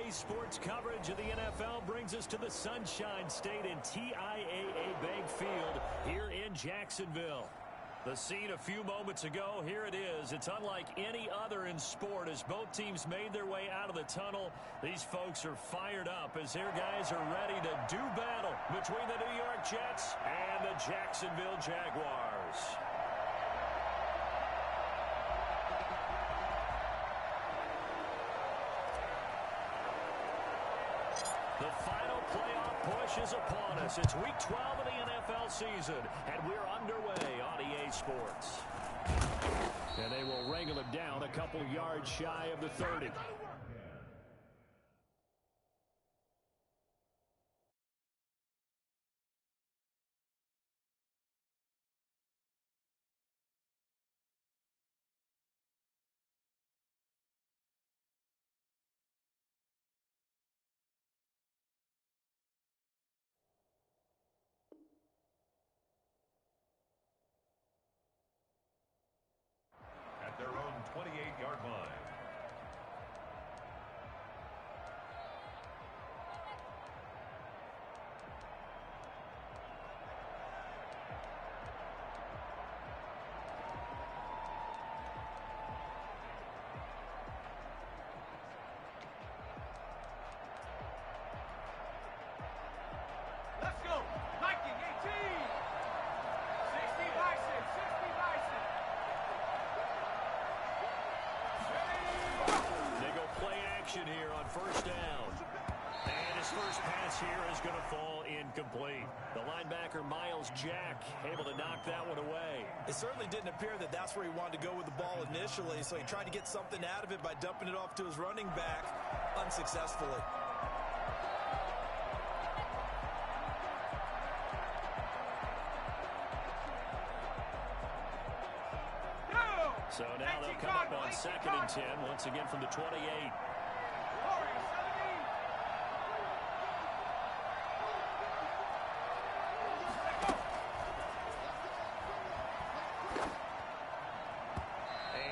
Today's sports coverage of the NFL brings us to the Sunshine State and TIAA Bank Field here in Jacksonville. The scene a few moments ago, here it is. It's unlike any other in sport as both teams made their way out of the tunnel. These folks are fired up as their guys are ready to do battle between the New York Jets and the Jacksonville Jaguars. The final playoff push is upon us. It's Week 12 of the NFL season, and we're underway on EA Sports. And they will wrangle him down a couple yards shy of the 30. At their own 28-yard line. Let's go! Viking 18! 60 Bison! 60 Bison! They go play action here on first down. And his first pass here is going to fall incomplete. The linebacker, Miles Jack, able to knock that one away. It certainly didn't appear that that's where he wanted to go with the ball initially, so he tried to get something out of it by dumping it off to his running back unsuccessfully. So now they'll come up on 2nd and 10, once again from the 28.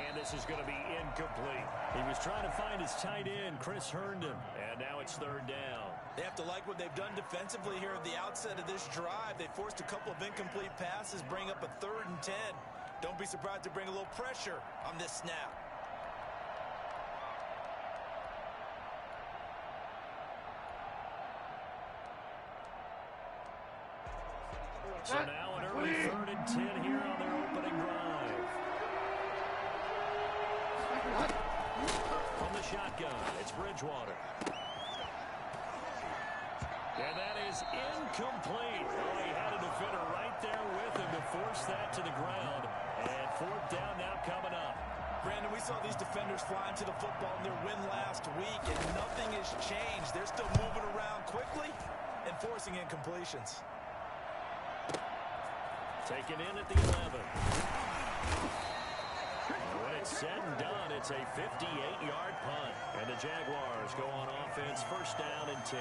And this is going to be incomplete. He was trying to find his tight end, Chris Herndon, and now it's 3rd down. They have to like what they've done defensively here at the outset of this drive. They forced a couple of incomplete passes, bring up a 3rd and 10. Don't be surprised to bring a little pressure on this snap. So now an early 3rd and 10 here on their opening drive. From the shotgun, it's Bridgewater. And that is incomplete. Oh, he had a defender right there with him to force that to the ground. And 4th down now coming up. Brandon, we saw these defenders flying to the football in their win last week, and nothing has changed. They're still moving around quickly and forcing incompletions. Taken in at the 11. And when it's said and done, it's a 58-yard punt. And the Jaguars go on offense, 1st down and 10.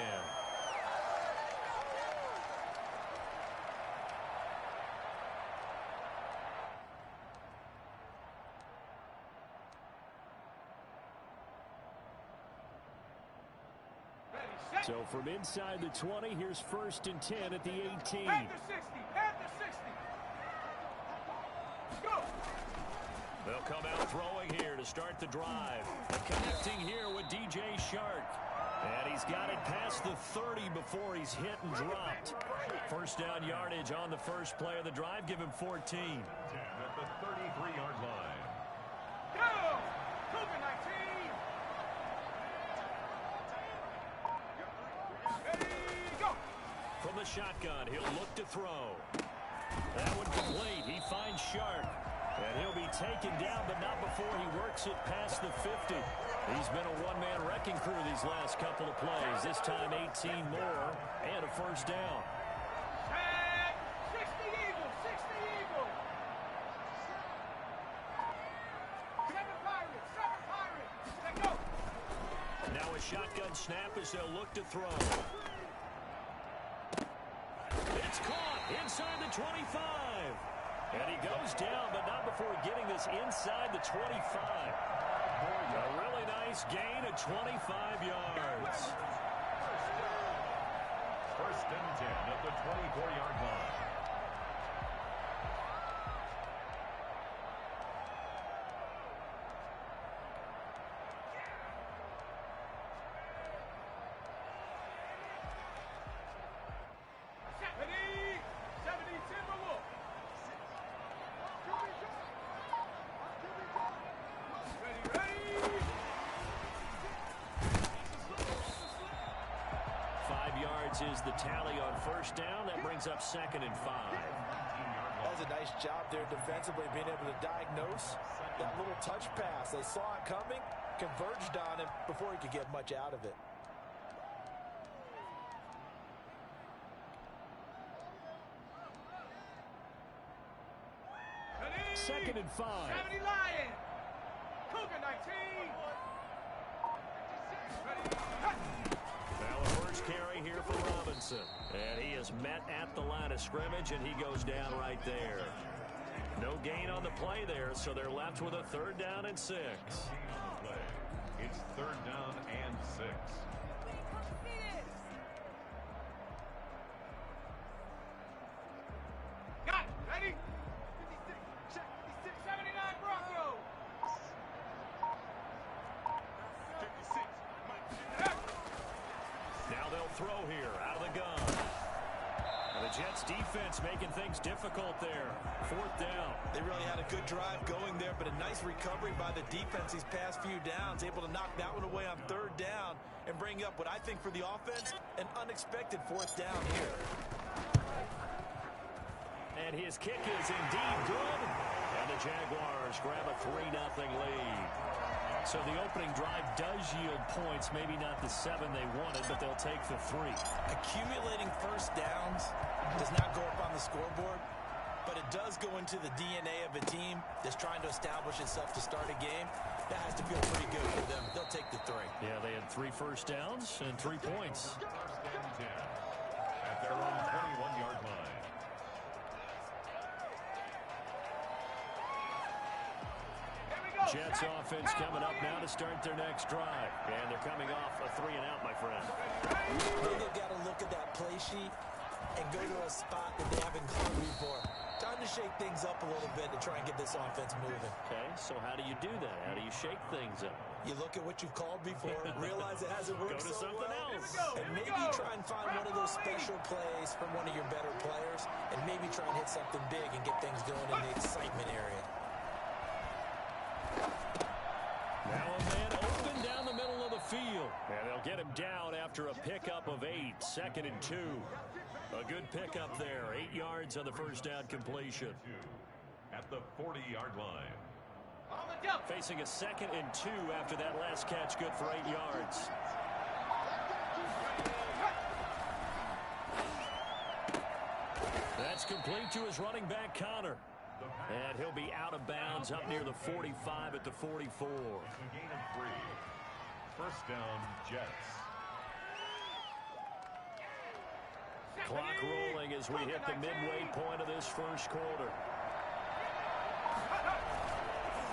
So from inside the 20, here's 1st and 10 at the 18. Panther 60! Panther 60! Let's go! They'll come out throwing here to start the drive. Connecting here with DJ Shark. And he's got it past the 30 before he's hit and dropped. 1st down yardage on the first play of the drive. Give him 14. 10 at the 33-yard line. Go! Cougar 19! Ready, go! From the shotgun, he'll look to throw. That one complete. He finds Shark. And he'll be taken down, but not before he works it past the 50. He's been a one-man wrecking crew these last couple of plays. This time 18 more and a 1st down. Set! 60 Eagle! 60 Eagle! 7 Pirates! 7 Pirates! Let go! Now a shotgun snap as they'll look to throw. It's caught inside the 25. And he goes down, but not before getting this inside the 25. A really nice nice gain of 25 yards. First and 10 at the 24-yard line. Is the tally on first down. That brings up 2nd and 5. That's a nice job there defensively, being able to diagnose that little touch pass. They saw it coming, converged on him before he could get much out of it. Second and 5. 70 Lion. Cougar 19. Now a first carry here for Robinson. And he is met at the line of scrimmage, and he goes down right there. No gain on the play there, so they're left with a 3rd down and 6. It's 3rd down and 6. Got it. Ready? 79 Broncos. 56. Now they'll throw here out of the gun. And the Jets defense making things difficult there. 4th down. They really had a good drive going there, but a nice recovery by the defense these past few downs, able to knock that one away on 3rd down and bring up what I think for the offense, an unexpected 4th down here. And his kick is indeed good. And the Jaguars grab a 3-0 lead. So the opening drive does yield points, maybe not the 7 they wanted, but they'll take the 3. Accumulating first downs does not go up on the scoreboard, but it does go into the DNA of a team that's trying to establish itself to start a game. That has to feel pretty good for them. They'll take the 3. Yeah, they had 3 first downs and 3 points. First and 10 at their own 21-yard line. Jets offense coming up now to start their next drive. And they're coming off a 3-and-out, my friend. They've got to look at that play sheet and go to a spot that they haven't gone before. Time to shake things up a little bit to try and get this offense moving. Okay, so how do you do that? How do you shake things up? You look at what you've called before, realize it hasn't worked Go to so something well, else. and maybe try and find one of those special plays from one of your better players, and maybe try and hit something big and get things going in the excitement area. Now a man open down the middle of the field. And they'll get him down after a pickup of 8. 2nd and 2. A good pickup there. 8 yards on the first down completion. At the 40-yard line. Facing a 2nd and 2 after that last catch, good for 8 yards. That's complete to his running back, Connor. And he'll be out of bounds up near the 45 at the 44. It's a gain of 3. First down, Jets. Clock rolling as we hit the midway point of this first quarter.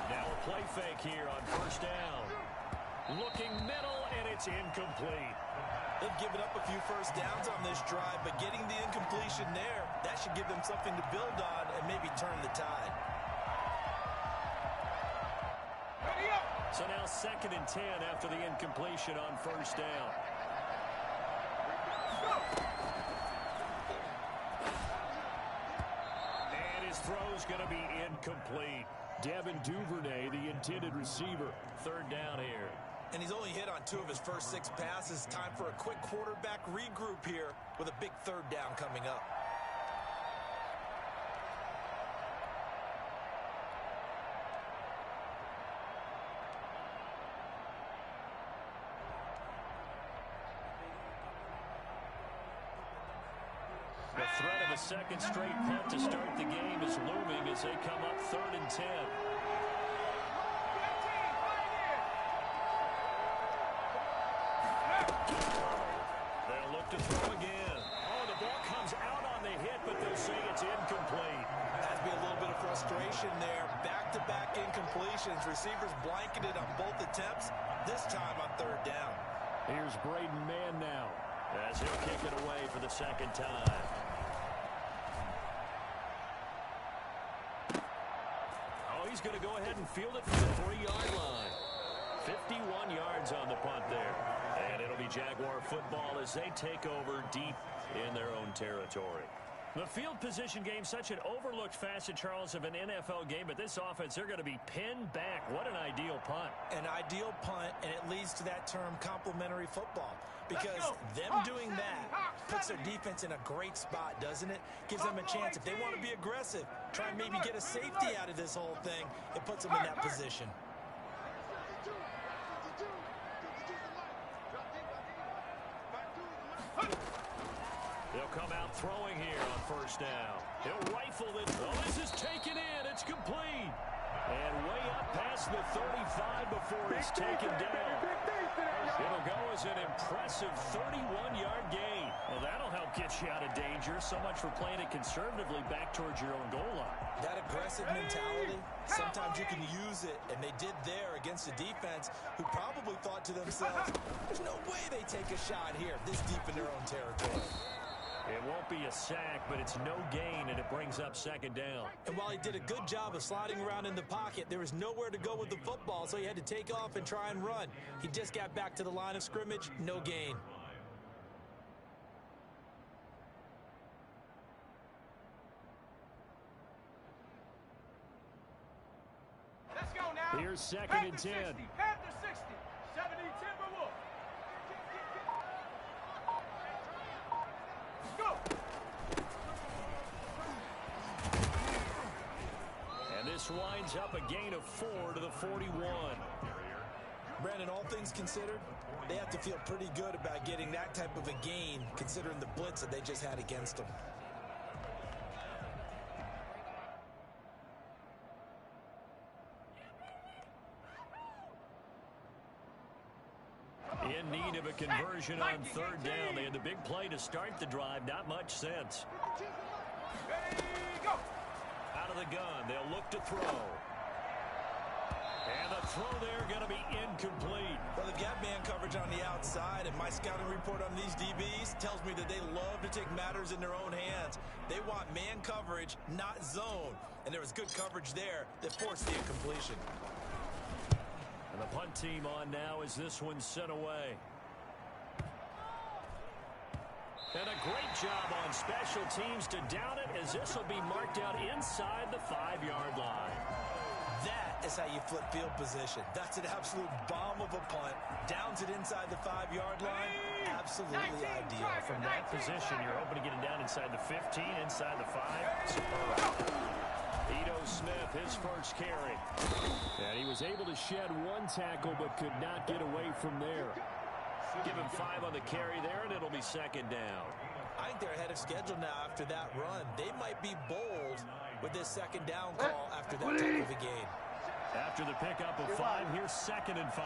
Now a play fake here on first down. Looking middle, and it's incomplete. They've given up a few first downs on this drive, but getting the incompletion there, that should give them something to build on and maybe turn the tide. So now 2nd and 10 after the incompletion on first down. And his throw's going to be incomplete. Devin Duvernay, the intended receiver. 3rd down here. And he's only hit on 2 of his first 6 passes. Time for a quick quarterback regroup here with a big 3rd down coming up. The threat of a second straight punt to start the game is looming as they come up 3rd and 10. They'll look to throw again. Oh, the ball comes out on the hit, but they'll say it's incomplete. That'd be a little bit of frustration there. Back-to-back incompletions receivers blanketed on both attempts, this time on third down. Here's Braden Mann now, as he'll kick it away for the second time. Oh, he's going to go ahead and field it from the 3-yard line. 51 yards on the punt there. And it'll be Jaguar football as they take over deep in their own territory. The field position game, such an overlooked facet, Charles, of an NFL game, but this offense, they're going to be pinned back. What an ideal punt. An ideal punt, and it leads to that term complementary football. Because them doing that puts their defense in a great spot, doesn't it? Gives them a chance. If they want to be aggressive, try and maybe get a safety out of this whole thing, it puts them in that position. He'll come out throwing here on first down. He'll rifle it. Oh, this is taken in. It's complete. And way up past the 35 before he's taken down. It'll go as an impressive 31-yard gain. Well, that'll help get you out of danger. So much for playing it conservatively back towards your own goal line. That aggressive mentality, sometimes you can use it, and they did there against a defense who probably thought to themselves, there's no way they take a shot here this deep in their own territory. It won't be a sack, but it's no gain, and it brings up second down. And while he did a good job of sliding around in the pocket, there was nowhere to go with the football, so he had to take off and try and run. He just got back to the line of scrimmage, no gain. Let's go now. Here's second and 10. 60, Panther 60, 70 Timberwolves. Go. And this winds up a gain of 4 to the 41. Brandon, all things considered, they have to feel pretty good about getting that type of a gain, considering the blitz that they just had against them. In need of a conversion on third down. They had the big play to start the drive. Not much sense. Ready, go. Out of the gun. They'll look to throw. And the throw there going to be incomplete. Well, they've got man coverage on the outside, and my scouting report on these DBs tells me that they love to take matters in their own hands. They want man coverage, not zone. And there was good coverage there that forced the incompletion. And the punt team on now as this one's sent away. And a great job on special teams to down it, as this will be marked out inside the 5-yard line. That is how you flip field position. That's an absolute bomb of a punt. Downs it inside the 5-yard line. Absolutely ideal. From that position, you're hoping to get it down inside the 15, inside the 5. Superb. Ito Smith, his first carry. And he was able to shed one tackle, but could not get away from there. Give him 5 on the carry there, and it'll be second down. I think they're ahead of schedule now after that run. They might be bold with this second down call after that type of a gain. After the pickup of 5, here's second and 5.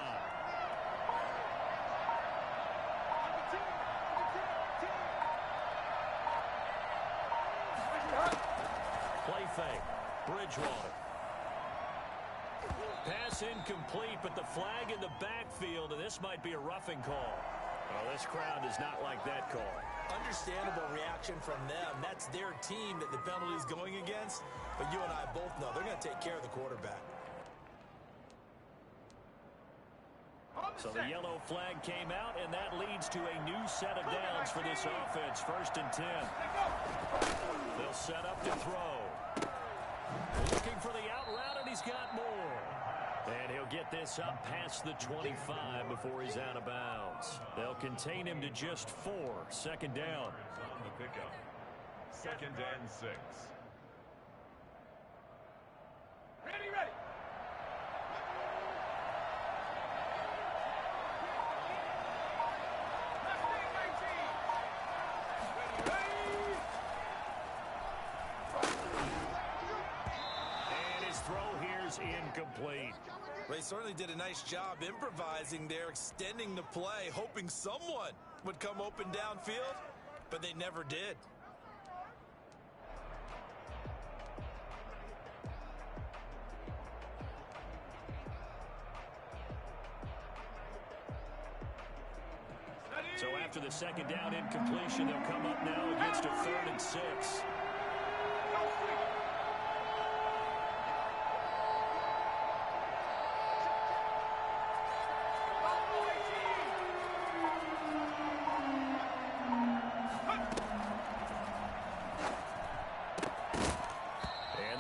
Play fake. Bridgewater. Pass incomplete, but the flag in the backfield, and this might be a roughing call. Well, this crowd does not like that call. Understandable reaction from them. That's their team that the penalty is going against. But you and I both know they're going to take care of the quarterback. So the yellow flag came out, and that leads to a new set of downs for this offense. First and 10. They'll set up to throw. Looking for the out route, and he's got more. And he'll get this up past the 25 before he's out of bounds. They'll contain him to just 4. Second down. On the pickup. Second and 6. Ready, ready. Incomplete. They certainly did a nice job improvising there, extending the play, hoping someone would come open downfield, but they never did. after the second down incompletion, they'll come up now against a 3rd and 6.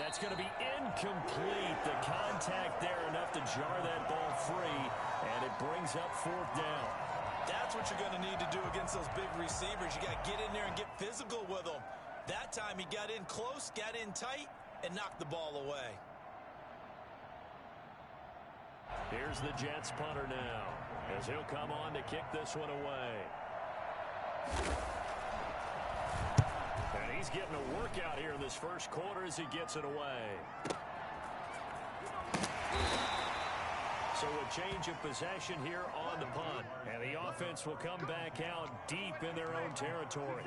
It's going to be incomplete. The contact there enough to jar that ball free, and it brings up 4th down. That's what you're going to need to do against those big receivers. You got to get in there and get physical with them. That time he got in close, got in tight, and knocked the ball away. Here's the Jets punter now, as he'll come on to kick this one away. And he's getting a workout here in this first quarter as he gets it away. So a change of possession here on the punt. And the offense will come back out deep in their own territory.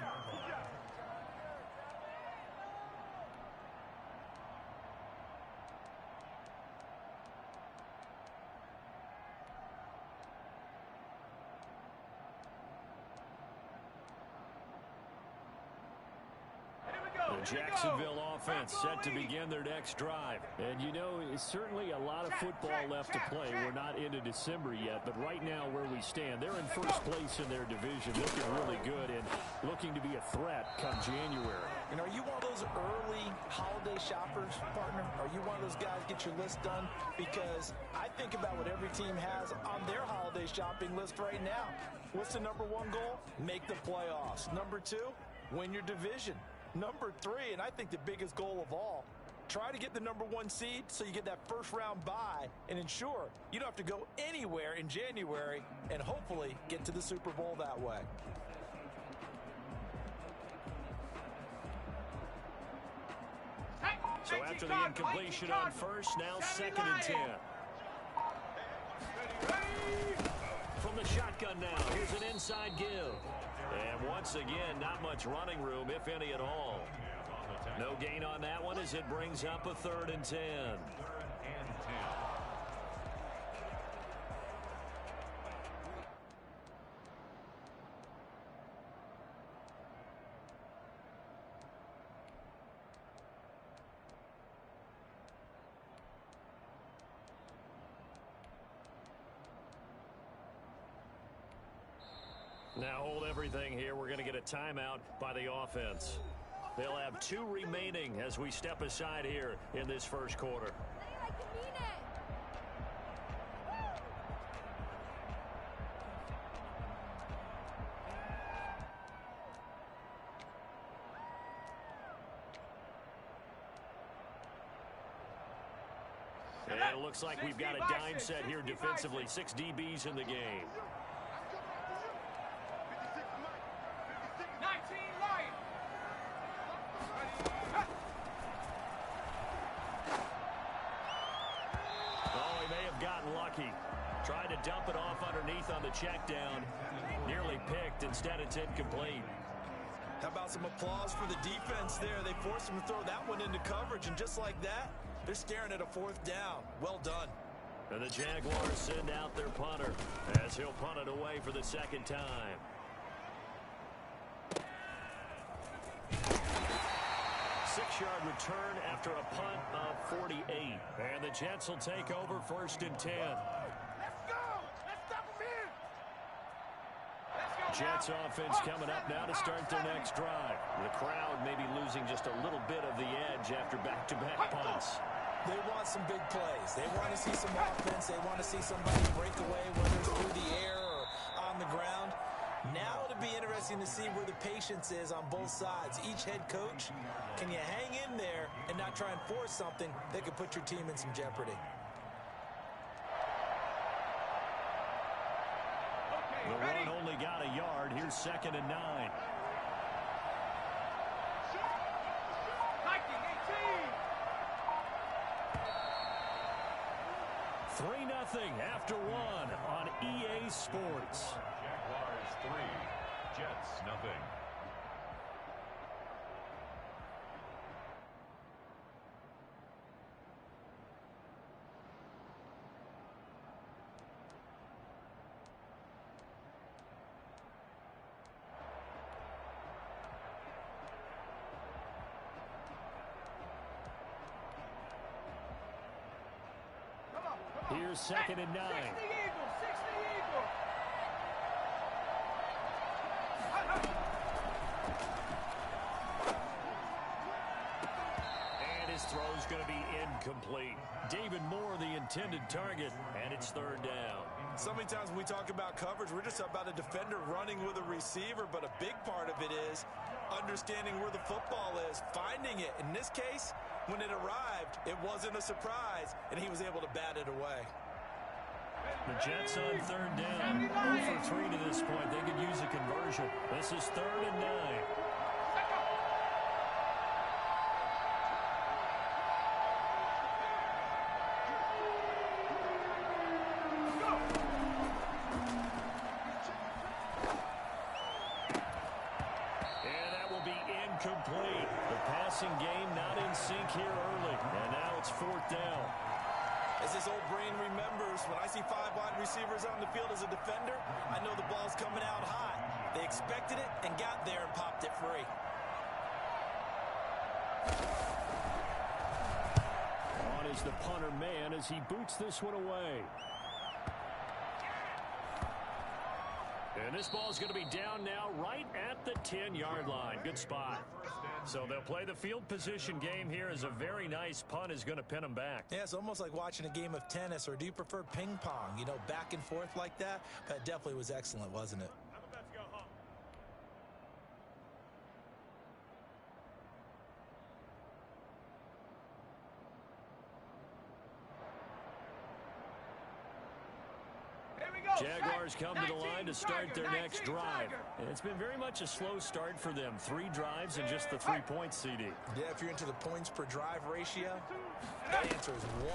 The Jacksonville offense set to begin their next drive. And you know, it's certainly a lot of football left to play. We're not into December yet, but right now where we stand, they're in first place in their division, looking really good and looking to be a threat come January. And are you one of those early holiday shoppers, partner? Are you one of those guys get your list done? Because I think about what every team has on their holiday shopping list right now. What's the number 1 goal? Make the playoffs. Number 2, win your division. Number 3, and I think the biggest goal of all, try to get the number 1 seed so you get that first round bye and ensure you don't have to go anywhere in January and hopefully get to the Super Bowl that way. So after the incompletion on first, now 2nd and 10. From the shotgun now, here's an inside give. And once again, not much running room, if any at all. No gain on that one as it brings up a 3rd and 10. Now hold everything here. We're going to get a timeout by the offense. They'll have 2 remaining as we step aside here in this first quarter. And it looks like we've got a dime set here defensively. 6 DBs in the game. Tried to dump it off underneath on the check down. Nearly picked. Instead, it's incomplete. How about some applause for the defense there? They forced him to throw that one into coverage, and just like that, they're staring at a 4th down. Well done. And the Jaguars send out their punter as he'll punt it away for the 2nd time. Six-yard return after a punt of 48. And the Jets will take over 1st and 10. Jets offense coming up now to start their next drive. The crowd may be losing just a little bit of the edge after back-to-back punts. They want some big plays. They want to see some offense. They want to see somebody break away, whether it's through the air or on the ground. Now it'll be interesting to see where the patience is on both sides. Each head coach, can you hang in there and not try and force something that could put your team in some jeopardy? The run only got a yard. Here's 2nd and 9. 3-0 after 1 on EA Sports. Jaguars 3, Jets 0. Here's 2nd and 9. 60 Eagles, 60 Eagles. And his throw's going to be incomplete. David Moore, the intended target, and it's 3rd down. So many times when we talk about coverage, we're just about a defender running with a receiver, but a big part of it is understanding where the football is, finding it. In this case, when it arrived, it wasn't a surprise, and he was able to bat it away. The Jets on 3rd down. 0 for 3 to this point. They could use a conversion. This is 3rd and 9. Complete. The passing game not in sync here early. And now it's 4th down. As this old brain remembers, when I see 5 wide receivers on the field as a defender, I know the ball's coming out hot. They expected it and got there and popped it free. On is the punter man as he boots this one away. And this ball's going to be down now right at the 10-yard line. Good spot. So they'll play the field position game here as a very nice punt is going to pin them back. Yeah, it's almost like watching a game of tennis, or do you prefer ping pong? You know, back and forth like that? That definitely was excellent, wasn't it? Jaguars come to the line to start their next drive. And it's been very much a slow start for them. 3 drives and just the 3 points, CD. Yeah, if you're into the points per drive ratio, that answer is 1.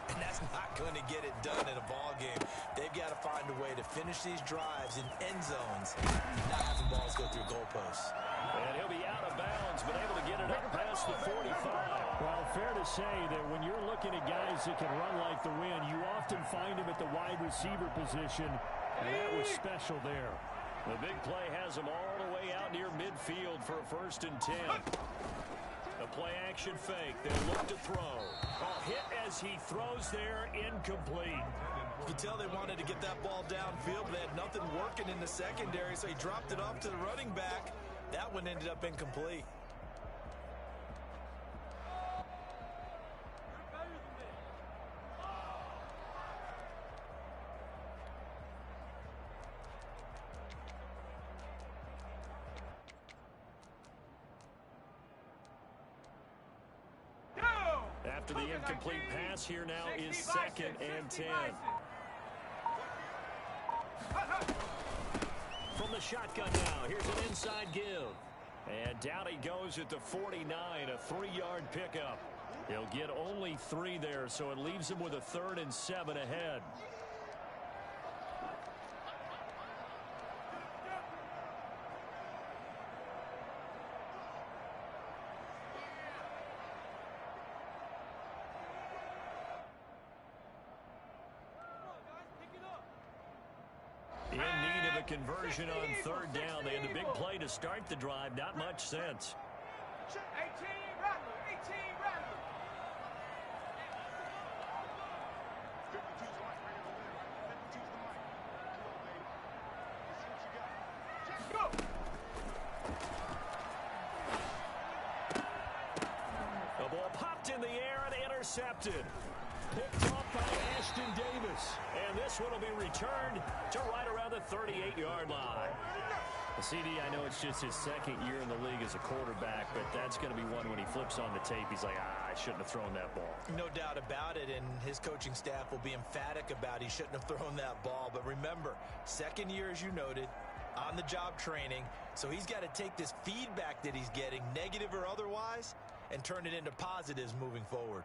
And that's not going to get it done in a ball game. They've got to find a way to finish these drives in end zones, not having balls go through goalposts. And he'll be out of bounds, but able to get it up past the 45. Well, fair to say that when you're looking at guys that can run like the wind, you often find them at the wide receiver position, and that was special there. The big play has him all the way out near midfield for a 1st and 10. A play-action fake. They look to throw. Hit as he throws there, incomplete. You could tell they wanted to get that ball downfield, but they had nothing working in the secondary, so he dropped it off to the running back. That one ended up incomplete. After the incomplete pass, here now is 2nd and 10. From the shotgun now, here's an inside give. And down he goes at the 49, a 3-yard pickup. He'll get only 3 there, so it leaves him with a 3rd and 7 ahead. In need of a conversion on 3rd down. They had a big play to start the drive. Not much sense. 18 Rattler, 18 Rattler. Go. The ball popped in the air and intercepted. Picked off by Ashton Davis. And this one will be returned to right around the 38-yard line. CD, I know it's just his 2nd year in the league as a quarterback, but that's going to be one when he flips on the tape. He's like, I shouldn't have thrown that ball. No doubt about it, and his coaching staff will be emphatic about he shouldn't have thrown that ball. But remember, 2nd year, as you noted, on-the-job training, so he's got to take this feedback that he's getting, negative or otherwise, and turn it into positives moving forward.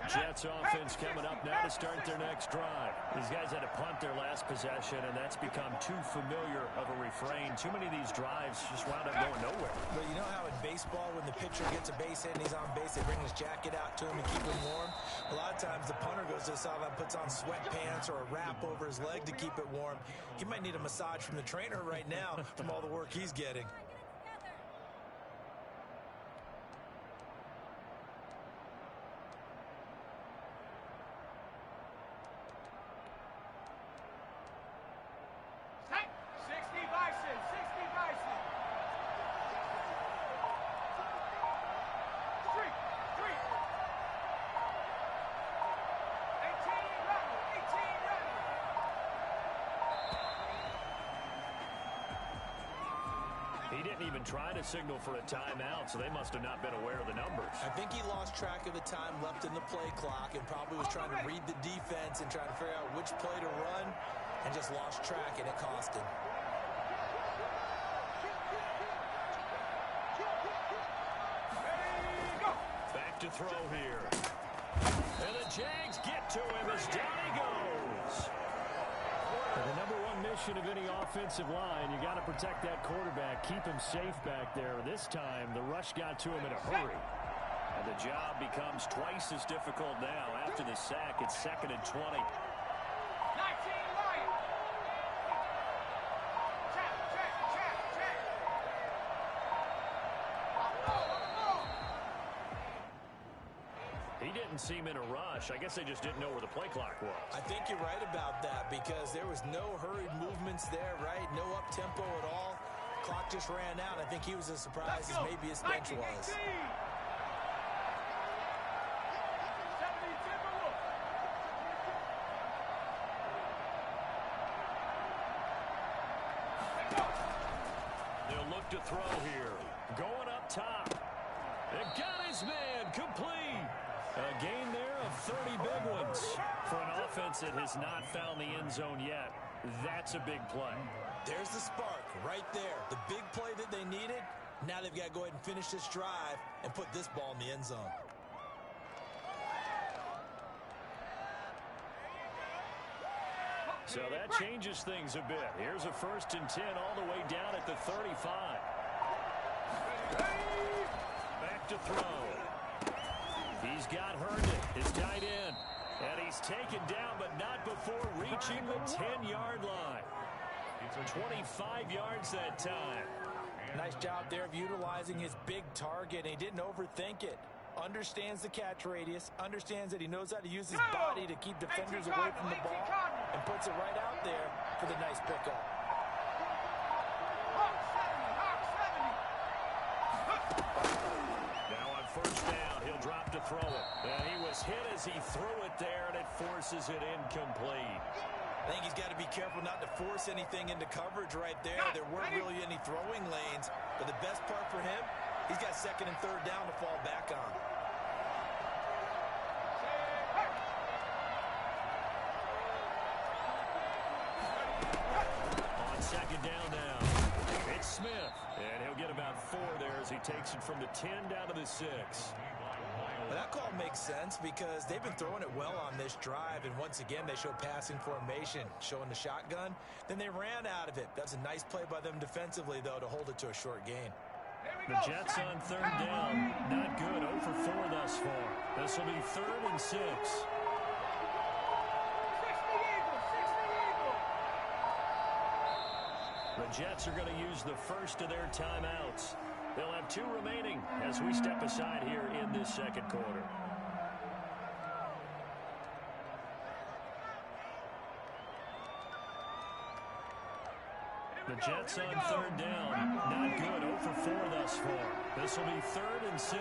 Jets offense coming up now to start their next drive. These guys had to punt their last possession, and that's become too familiar of a refrain. Too many of these drives just wound up going nowhere. But you know how in baseball, when the pitcher gets a base hit and he's on base, they bring his jacket out to him to keep him warm? A lot of times the punter goes to the sideline, puts on sweatpants or a wrap over his leg to keep it warm. He might need a massage from the trainer right now from all the work he's getting. He didn't even try to signal for a timeout, so they must have not been aware of the numbers. I think he lost track of the time left in the play clock and probably was trying to read the defense and trying to figure out which play to run and just lost track, and it cost him. Back to throw here. And the Jags get to him as down he goes. The number one mission of any offensive line, you got to protect that quarterback, keep him safe back there. This time, the rush got to him in a hurry. And the job becomes twice as difficult now. After the sack, it's 2nd and 20. 19 Lions. Check. He didn't seem in a rush. I guess they just didn't know where the play clock was. I think you're right about that because there was no hurried movements there, right? No up-tempo at all. Clock just ran out. I think he was as surprised as maybe his bench was. They'll look to throw here. Going up top. It got his man complete. A gain there of 30 big ones. For an offense that has not found the end zone yet, that's a big play. There's the spark right there. The big play that they needed. Now they've got to go ahead and finish this drive and put this ball in the end zone. So that changes things a bit. Here's a 1st and 10 all the way down at the 35. Back to throw. He's got Herndon, his tight end. And he's taken down, but not before reaching the 10-yard line. 25 yards that time. Nice job there of utilizing his big target. He didn't overthink it. Understands the catch radius. Understands that he knows how to use his body to keep defenders away from the ball. And puts it right out there for the nice pickup. Now on 1st down, he'll drop to throw it. And he was hit as he threw it there, and it forces it incomplete. I think he's got to be careful not to force anything into coverage right there. There weren't really any throwing lanes. But the best part for him, he's got 2nd and 3rd down to fall back on. On 2nd down now, it's Smith. And he'll get about 4 there as he takes it from the 10 down to the 6. But that call makes sense because they've been throwing it well on this drive, and once again they show passing formation, showing the shotgun. Then they ran out of it. That's a nice play by them defensively, though, to hold it to a short gain. The Jets on 3rd down, not good. 0 for 4 thus far. This will be 3rd and 6. The Jets are going to use the first of their timeouts. They'll have 2 remaining as we step aside here in this 2nd quarter. The Jets on 3rd down, not good. 0 for 4 thus far. This will be 3rd and 6.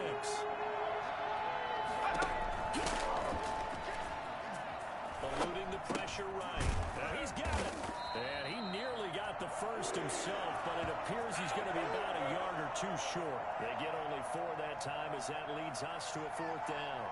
Eluding the pressure right. He's got it. And he nearly got the first himself, but it appears he's going to be about a yard or 2 short. They get only 4 that time as that leads us to a 4th down.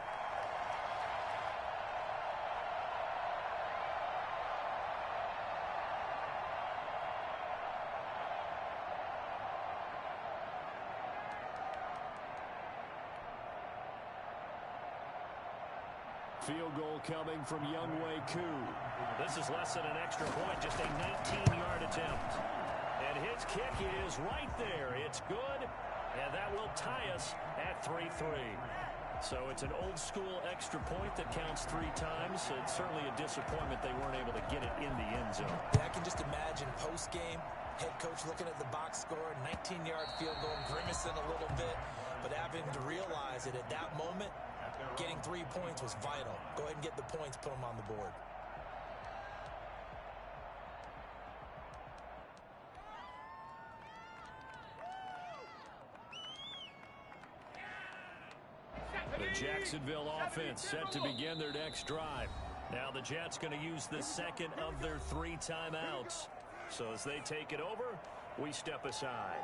Field goal coming from Younghoe Koo. This is less than an extra point, just a 19-yard attempt. And his kick is right there. It's good, and that will tie us at 3-3. So it's an old-school extra point that counts 3 times. It's certainly a disappointment they weren't able to get it in the end zone. I can just imagine post-game, head coach looking at the box score, 19-yard field goal, grimacing a little bit, but having to realize that at that moment, getting 3 points was vital. Go ahead and get the points, put them on the board. The Jacksonville offense set to begin their next drive. Now the Jets going to use the 2nd of their 3 timeouts. So as they take it over, we step aside.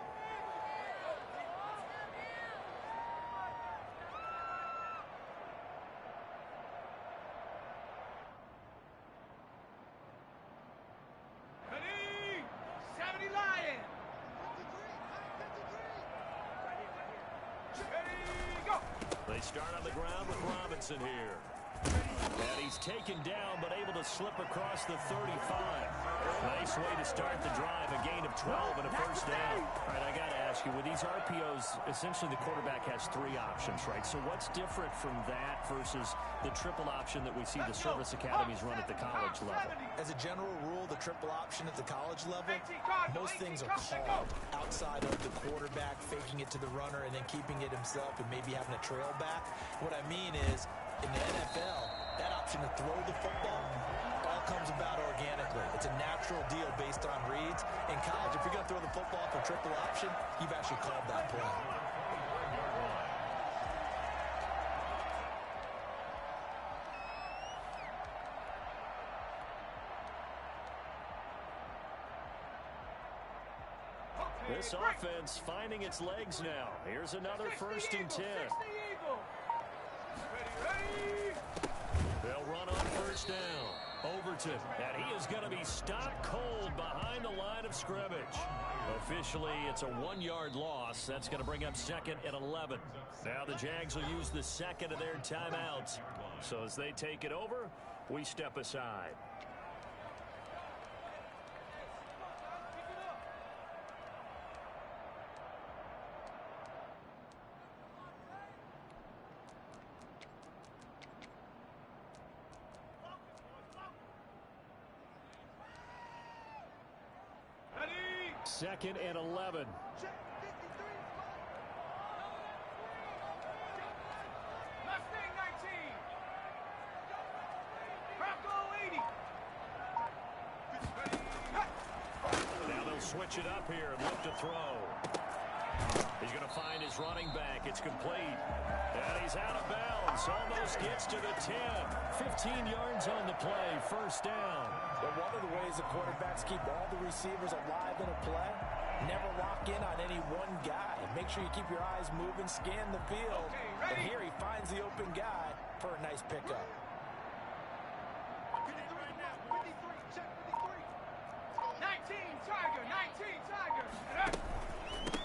They start on the ground with Robinson here. And he's taken down, but able to slip across the 35. Nice way to start the drive. A gain of 12 and a first down. All right, I got to ask you, with these RPOs, essentially the quarterback has 3 options, right? So what's different from that versus the triple option that we see the service academies run at the college level? As a general rule, the triple option at the college level, most things are called outside of the quarterback faking it to the runner and then keeping it himself and maybe having a trail back. What I mean is, in the NFL, that option to throw the football all comes about organically. It's a natural deal based on reads. In college, if you're going to throw the football for triple option, you've actually called that play. This offense finding its legs now. Here's another 1st and 10. They'll run on 1st down. Overton, and he is going to be stopped cold behind the line of scrimmage. Officially, it's a 1-yard loss. That's going to bring up 2nd and 11. Now the Jags will use the second of their timeouts. So as they take it over, we step aside. Second and 11. Mustang 19. Bronco 80. Now they'll switch it up here and look to throw. He's going to find his running back. It's complete. And he's out of bounds. Almost gets to the 10. 15 yards on the play. First down. But one of the ways the quarterbacks keep all the receivers alive in a play, never lock in on any one guy. Make sure you keep your eyes moving, scan the field. And here he finds the open guy for a nice pickup. 19 Tiger, 19 Tiger.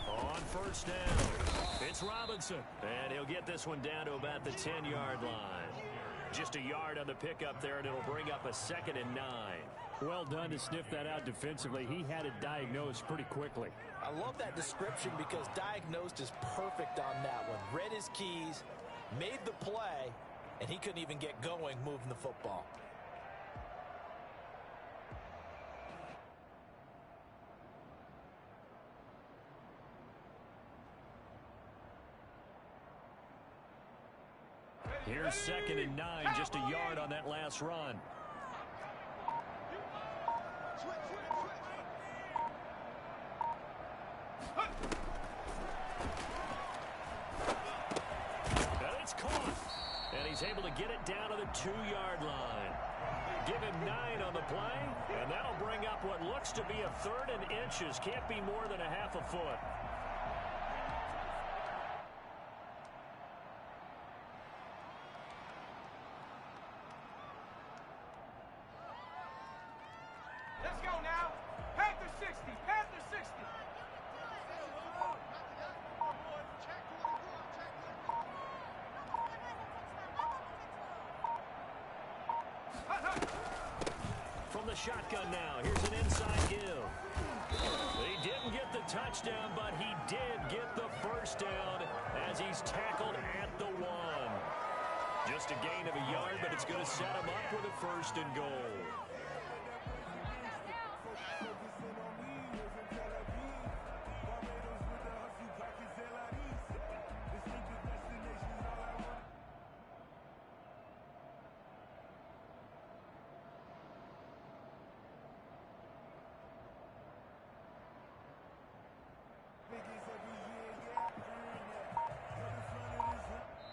On 1st down, it's Robinson. And he'll get this one down to about the 10-yard line. Just a yard on the pickup there, and it'll bring up a 2nd and 9. Well done to sniff that out defensively. He had it diagnosed pretty quickly. I love that description because diagnosed is perfect on that one. Read his keys, made the play, and he couldn't even get going moving the football. Here's 2nd and 9, just a yard on that last run. And it's caught. And he's able to get it down to the 2-yard line. Give him 9 on the play, and that'll bring up what looks to be a 3rd and inches. Can't be more than a half a foot. Let's go now. Panther 60, Panther 60. From the shotgun now, here's an inside give. He didn't get the touchdown, but he did get the first down as he's tackled at the 1. Just a gain of a yard, but it's going to set him up with a 1st and goal.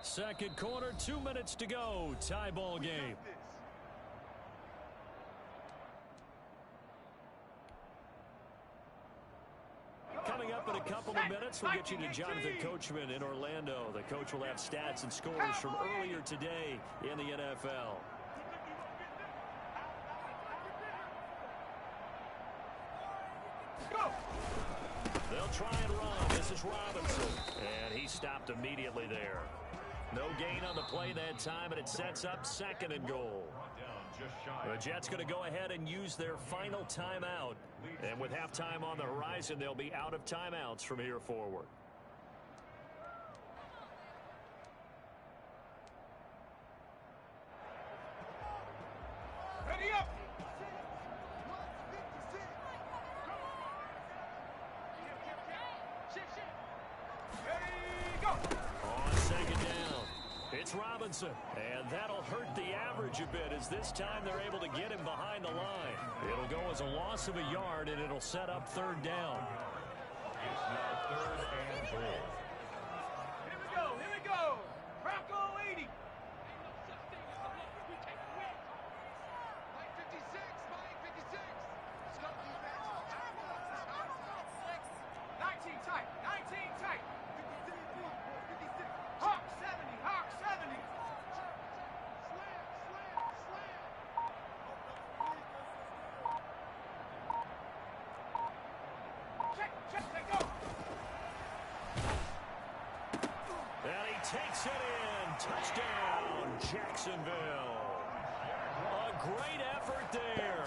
Second quarter, 2 minutes to go. Tie ball game. Coming up in a couple of minutes, we'll get you to Jonathan Coachman in Orlando. The coach will have stats and scores from earlier today in the NFL. They'll try and run. This is Robinson. And he stopped immediately there. No gain on the play that time, and it sets up 2nd and goal. The Jets going to go ahead and use their final timeout. And with halftime on the horizon, they'll be out of timeouts from here forward. Ready up! Ready, go! On 2nd down, it's Robinson. And that'll hurt the average a bit as this time they're able to get him behind the line. It'll go as a loss of a yard, and it'll set up 3rd down. It's now 3rd and goal. Here we go! Bronco 80! Mike 56! Mike 56! Stop defense! 19 tight! 19 tight! 56! Hawk 70! Hawk 70! Check, go! And he takes it in. Touchdown, Jacksonville. A great effort there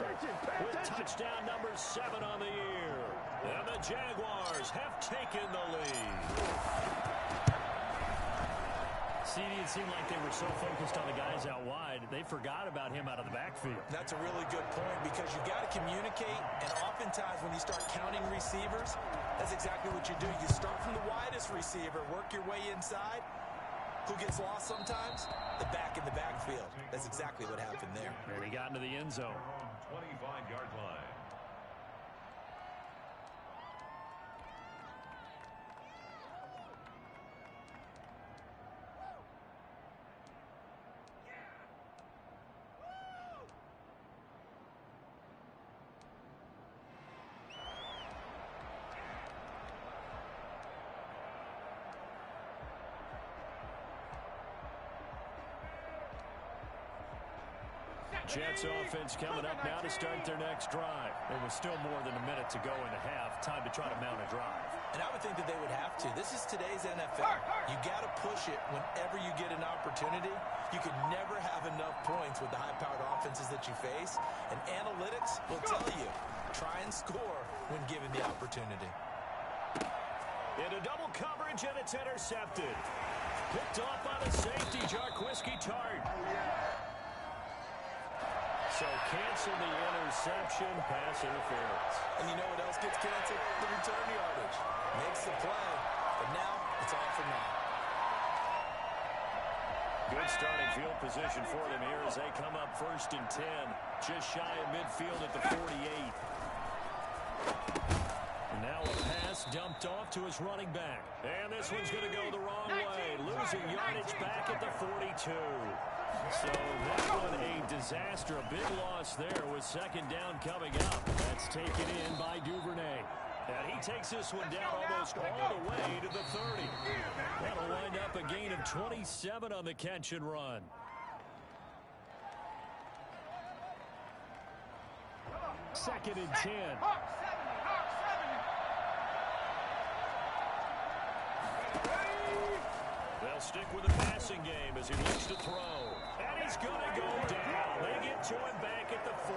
with touchdown number 7 on the year. And the Jaguars have taken the lead. It seemed like they were so focused on the guys out wide, they forgot about him out of the backfield. That's a really good point because you've got to communicate, and oftentimes when you start counting receivers, that's exactly what you do. You start from the widest receiver, work your way inside. Who gets lost sometimes? The back in the backfield. That's exactly what happened there. And he got into the end zone. 25-yard line. Jets offense coming up now to start their next drive. There was still more than a minute to go in the half. Time to try to mount a drive. And I would think that they would have to. This is today's NFL. You got to push it whenever you get an opportunity. You can never have enough points with the high-powered offenses that you face. And analytics will tell you, try and score when given the opportunity. Into double coverage, and it's intercepted. Picked off by the safety, Jarquiski Tart. So cancel the interception, pass interference. And you know what else gets canceled? The return yardage. Makes the play, but now it's all for naught. Good starting field position for them here as they come up 1st and 10. Just shy of midfield at the 48. And now a pass dumped off to his running back. And this one's going to go the wrong way. Losing yardage back at the 42. So that one a disaster. A big loss there with 2nd down coming up. That's taken in by Duvernay. And he takes this one down almost all the way to the 30. That'll wind up a gain of 27 on the catch and run. Second and 10. Hawk 70! They'll stick with the passing game as he looks to throw. And he's going to go down. They get to him back at the 40.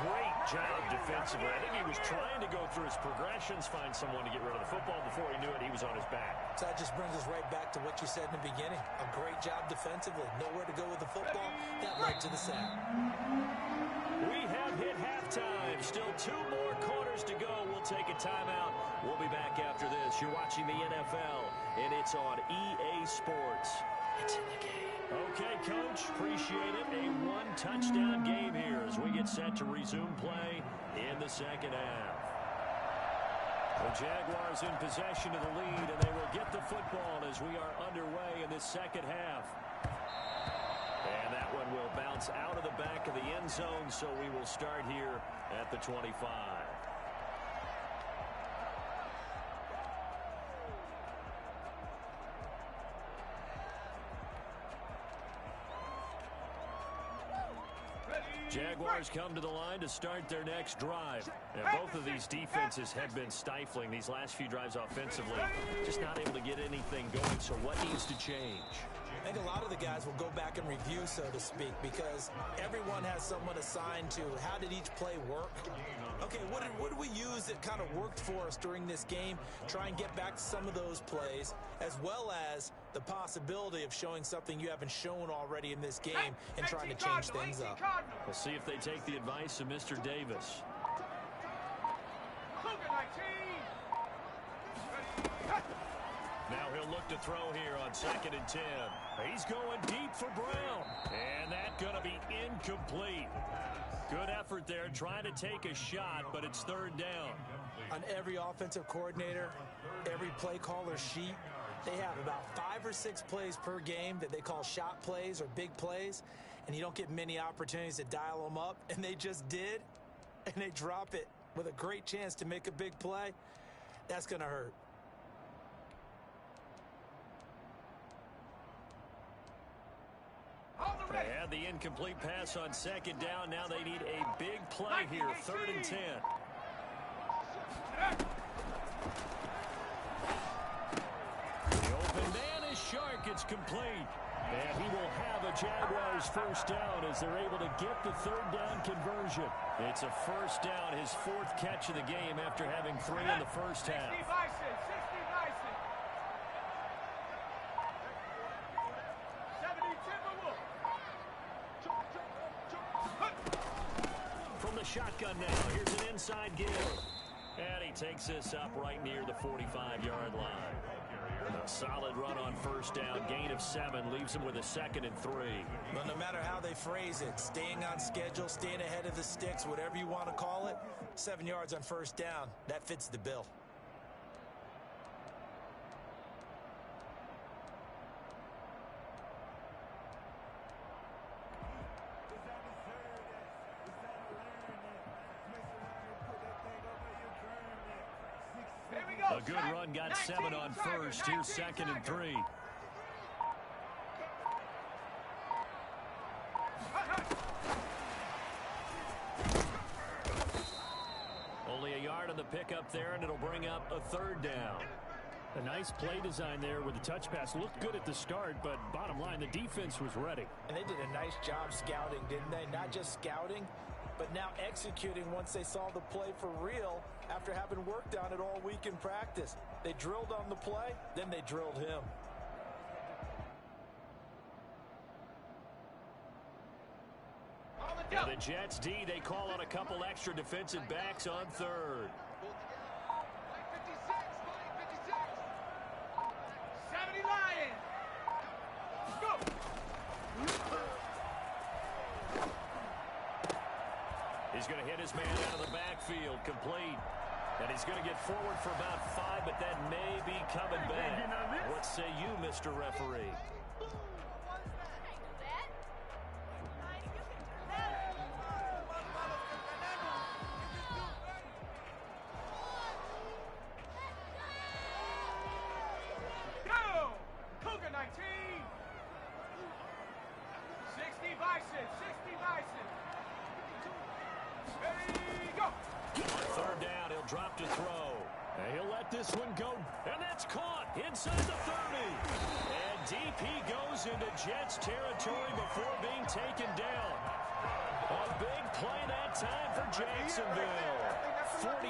Great job defensively. I think he was trying to go through his progressions, find someone to get rid of the football. Before he knew it, he was on his back. So that just brings us right back to what you said in the beginning. A great job defensively. Nowhere to go with the football. That led to the sack. We have hit halftime. Still 2 more quarters to go. We'll take a timeout. We'll be back after this. You're watching the NFL, and it's on EA Sports. It's in the game. Okay, Coach. Appreciate it. A 1-touchdown game here as we get set to resume play in the 2nd half. The Jaguars in possession of the lead, and they will get the football as we are underway in this 2nd half. And that one will bounce out of the back of the end zone, so we will start here at the 25. Ready, Jaguars come to the line to start their next drive. And both of these defenses have been stifling these last few drives offensively. Just not able to get anything going. So what needs to change? I think a lot of the guys will go back and review, so to speak, because everyone has someone assigned to how did each play work. Okay, what did we use that kind of worked for us during this game? Try and get back to some of those plays, as well as the possibility of showing something you haven't shown already in this game and trying to change things up. We'll see if they take the advice of Mr. Davis. Now he'll look to throw here on 2nd and 10. He's going deep for Brown. And that's going to be incomplete. Good effort there, trying to take a shot, but it's 3rd down. On every offensive coordinator, every play caller sheet, they have about 5 or 6 plays per game that they call shot plays or big plays, and you don't get many opportunities to dial them up, and they just did, and they drop it with a great chance to make a big play. That's going to hurt. They had the incomplete pass on 2nd down. Now they need a big play here, 3rd and 10. The open man is Shark. It's complete. And he will have a Jaguars 1st down as they're able to get the 3rd down conversion. It's a 1st down, his 4th catch of the game after having 3 in the first half. From the shotgun now, here's an inside give. And he takes this up right near the 45-yard line. A solid run on 1st down, gain of 7, leaves him with a 2nd and 3. Well, no matter how they phrase it, staying on schedule, staying ahead of the sticks, whatever you want to call it, 7 yards on 1st down, that fits the bill. A good run, got 7 on 1st. Here's 2nd and 3. Only a yard on the pickup there, and it'll bring up a 3rd down. A nice play design there with the touch pass. Looked good at the start, but bottom line, the defense was ready. And they did a nice job scouting, didn't they? Not just scouting, but now executing once they saw the play for real after having worked on it all week in practice. They drilled on the play, then they drilled him. Now the Jets D, they call on a couple extra defensive backs on 3rd. 70 Lions. Go. He's going to hit his man out of the backfield, complete. And he's going to get forward for about 5, but that may be coming back. What say you, Mr. Referee? Go. Cougar 19. 60 Bison. 60 Bison. Ready, go. 3rd down, he'll drop to throw. And he'll let this one go, and that's caught inside the 30. And DP goes into Jets territory before being taken down. A big play that time for Jacksonville. 48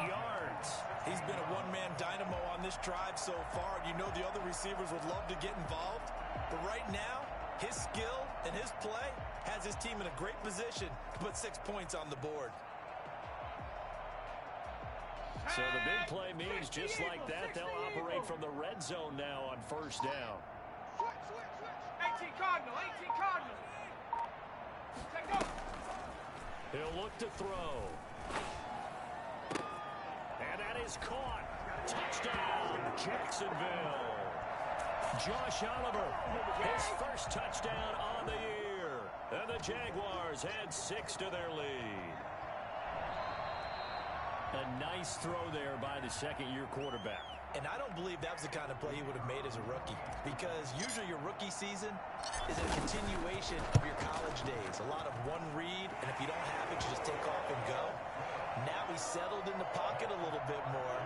yards. He's been a one-man dynamo on this drive so far. You know the other receivers would love to get involved. But right now, his skill and his play has his team in a great position to put 6 points on the board. So the big play means just like that, they'll operate from the red zone now on 1st down. 18 Cardinal. 18 Cardinal. Take go. He'll look to throw. And that is caught. Touchdown, Jacksonville. Josh Oliver, his 1st touchdown on the year. And the Jaguars add 6 to their lead. A nice throw there by the 2nd-year quarterback. And And I don't believe that was the kind of play he would have made as a rookie, because usually your rookie season is a continuation of your college days. A lot of one read, and if you don't have it, you just take off and go. Now he's settled in the pocket a little bit more,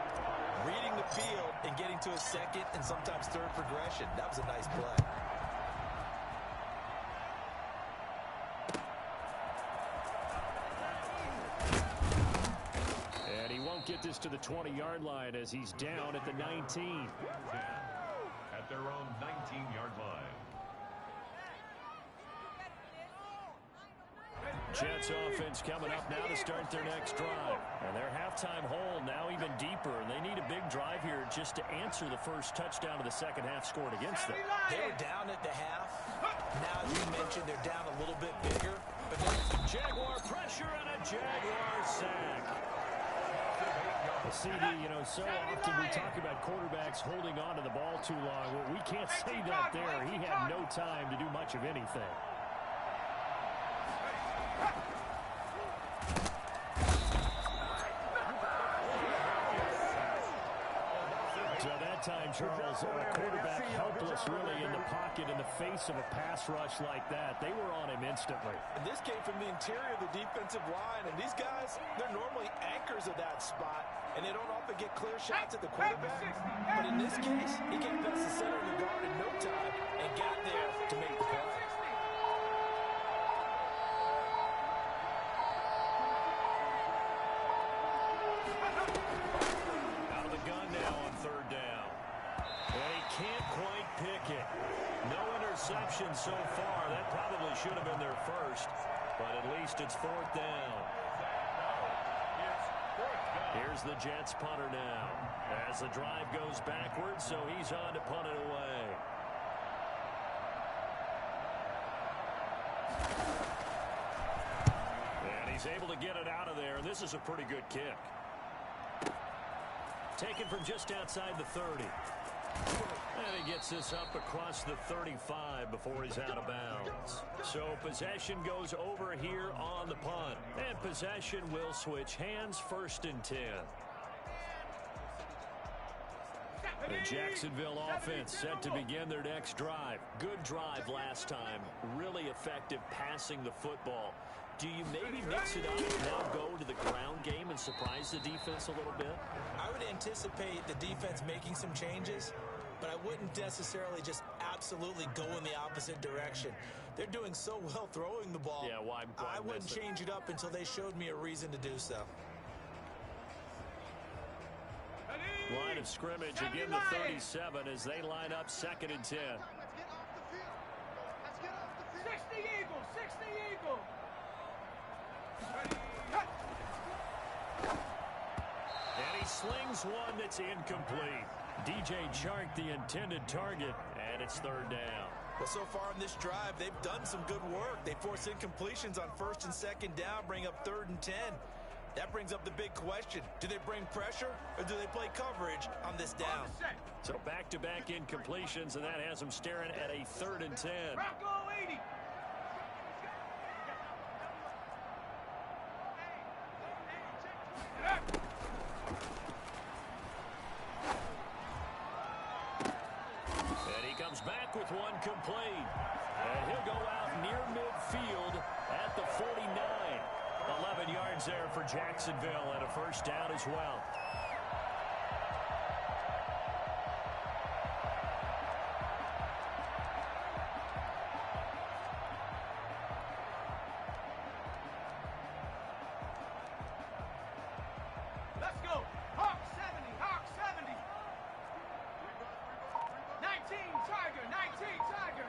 reading the field and getting to a second and sometimes third progression. That was a nice play. And he won't get this to the 20-yard line as he's down at the 19. At their own 19-yard line. Jets offense coming up now to start their next drive. And their halftime hole now even deeper. And they need a big drive here just to answer the first touchdown of the second half scored against them. They were down at the half. Now, as you mentioned, they're down a little bit bigger. But Jaguar pressure and a Jaguar sack. CD, so often we talk about quarterbacks holding on to the ball too long. Well, we can't say that there. He had no time to do much of anything. So that time, Charles, a quarterback helpless really in the pocket in the face of a pass rush like that. They were on him instantly. And this came from the interior of the defensive line. And these guys, they're normally anchors of that spot. And they don't often get clear shots at the quarterback. But in this case, he came past the center of the guard in no time and got there to make the play. Out of the gun now on third down. And he can't quite pick it. No interception so far. That probably should have been their first. But at least it's fourth down. Here's the Jets punter now. As the drive goes backwards, so he's on to punt it away. And he's able to get it out of there. And this is a pretty good kick. Taken from just outside the 30. And he gets this up across the 35 before he's out of bounds. So possession goes over here on the punt. And possession will switch hands, first and 10. The Jacksonville offense set to begin their next drive. Good drive last time. Really effective passing the football. Do you maybe mix it up and now go to the ground game and surprise the defense a little bit? I would anticipate the defense making some changes, but I wouldn't necessarily just absolutely go in the opposite direction. They're doing so well throwing the ball. Yeah, why I wouldn't change it up until they showed me a reason to do so. Line of scrimmage, again the 37 as they line up second and 10. Let's get off the field. Let's get off the field. 60 Eagle, 60 Eagle. And he slings one that's incomplete. DJ Chark, the intended target, and it's third down. Well, so far in this drive, they've done some good work. They force incompletions on first and second down, bring up third and 10. That brings up the big question. Do they bring pressure or do they play coverage on this down? So back-to-back incompletions, and that has them staring at a third and 10. Rocco 80. And he comes back with one complete. And he'll go out near midfield at the 49. 11 yards there for Jacksonville and a first down as well. Let's go. Hawk 70, Hawk 70. 19 Tiger, 19 Tiger.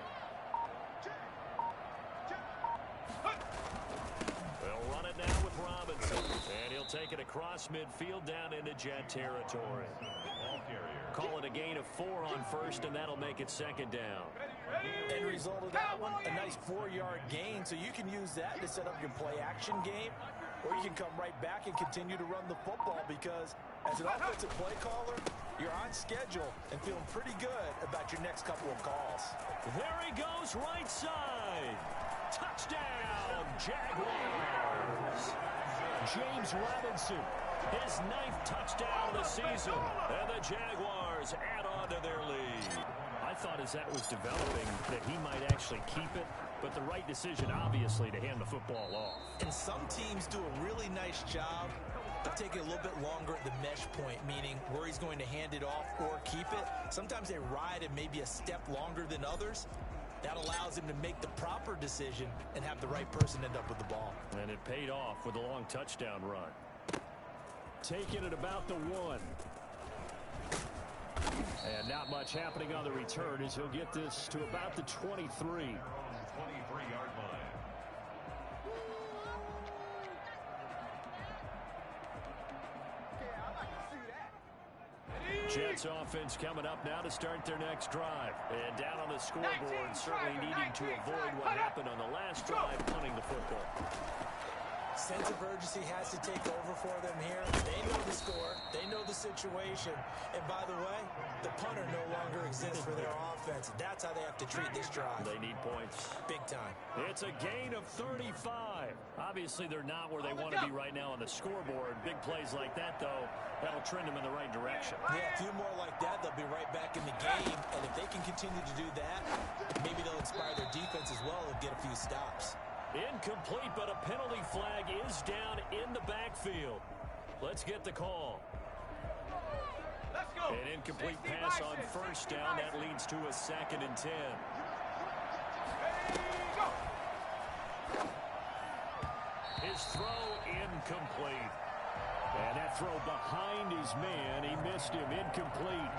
They'll run it now with Robinson. And he'll take it across midfield down into Jet territory. Call it a gain of 4 on first, and that'll make it second down. End result of that one, a nice 4-yard gain, so you can use that to set up your play-action game, or you can come right back and continue to run the football because as an offensive play caller, you're on schedule and feeling pretty good about your next couple of calls. There he goes, right side. Touchdown, Jaguars. James Robinson His 9th touchdown of the season. And the Jaguars add on to their lead. I thought as that was developing that he might actually keep it, but the right decision, obviously, to hand the football off. And some teams do a really nice job of taking a little bit longer at the mesh point, meaning where he's going to hand it off or keep it. Sometimes they ride it maybe a step longer than others. That allows him to make the proper decision and have the right person end up with the ball. And it paid off with a long touchdown run. Taking it about the 1. And not much happening on the return as he'll get this to about the 23. 23-yard line. Jets offense coming up now to start their next drive. And down on the scoreboard, certainly needing to avoid what happened on the last drive, punting the football. Sense of urgency has to take over for them here. They know the score. They know the situation. And by the way, the punter no longer exists for their offense. That's how they have to treat this drive. They need points. Big time. It's a gain of 35. Obviously, they're not where they want to be right now on the scoreboard. Big plays like that, though, that'll trend them in the right direction. Yeah, a few more like that, they'll be right back in the game. And if they can continue to do that, maybe they'll inspire their defense as well and get a few stops. Incomplete, but a penalty flag is down in the backfield. Let's get the call. Let's go. An incomplete pass on first down. That leads to a 2nd and 10. His throw incomplete. And that throw behind his man. He missed him. Incomplete.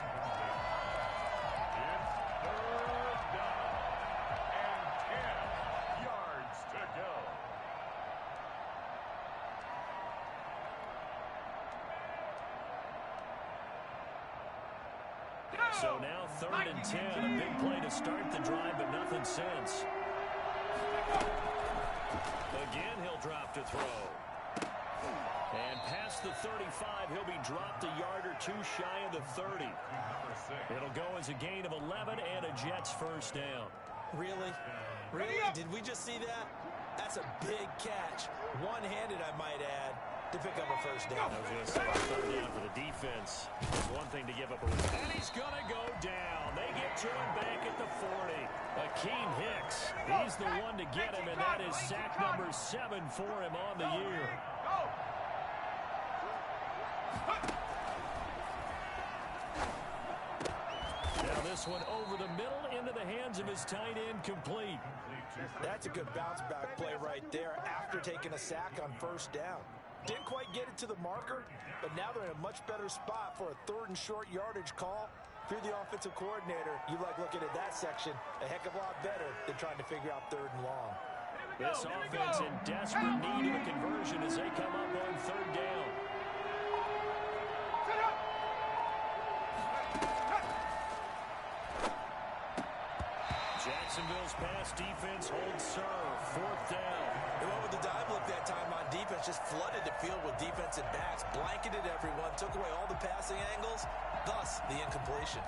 So now 3rd and 10. A big play to start the drive, but nothing since. Again, he'll drop to throw. And past the 35, he'll be dropped a yard or two shy of the 30. It'll go as a gain of 11 and a Jets first down. Really? Really? Did we just see that? That's a big catch. One-handed, I might add, to pick up a first down. I was going to say, 3rd down for the defense. It's one thing to give up a run. And he's going to go down. They get to him back at the 40. Akeem Hicks, he's the one to get him, and that is sack number 7 for him on the year. Now this one over the middle into the hands of his tight end, complete. That's a good bounce-back play right there after taking a sack on first down. Didn't quite get it to the marker, but now they're in a much better spot for a 3rd and short yardage call. If you're the offensive coordinator, you like looking at that section a heck of a lot better than trying to figure out 3rd and long. This offense in desperate need of a conversion as they come up on 3rd down. Jacksonville's pass defense holds serve. 4th down. They went with the dive look that time on defense, just flooded the field with defensive backs, blanketed everyone, took away all the passing angles, thus the incompletion.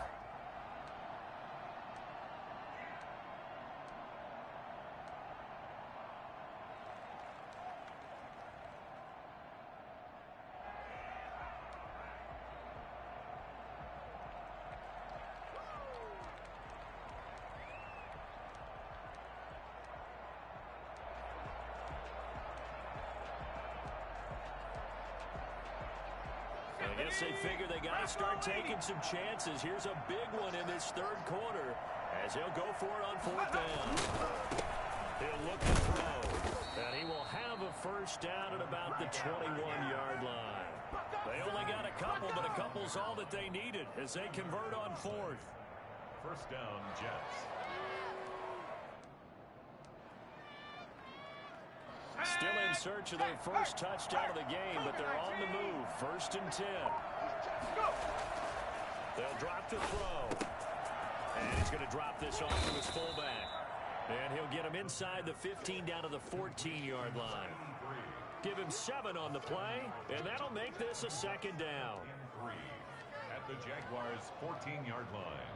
I guess they figure they got to start taking some chances. Here's a big one in this 3rd quarter as he'll go for it on 4th down. He'll look to throw, and he will have a first down at about the 21-yard line. They only got a couple, but a couple's all that they needed as they convert on 4th. First down, Jets. Still in search of their first touchdown of the game, but they're on the move. 1st and 10. They'll drop to throw. And he's going to drop this off to his fullback. And he'll get him inside the 15 down to the 14-yard line. Give him 7 on the play, and that'll make this a 2nd down. At the Jaguars' 14-yard line.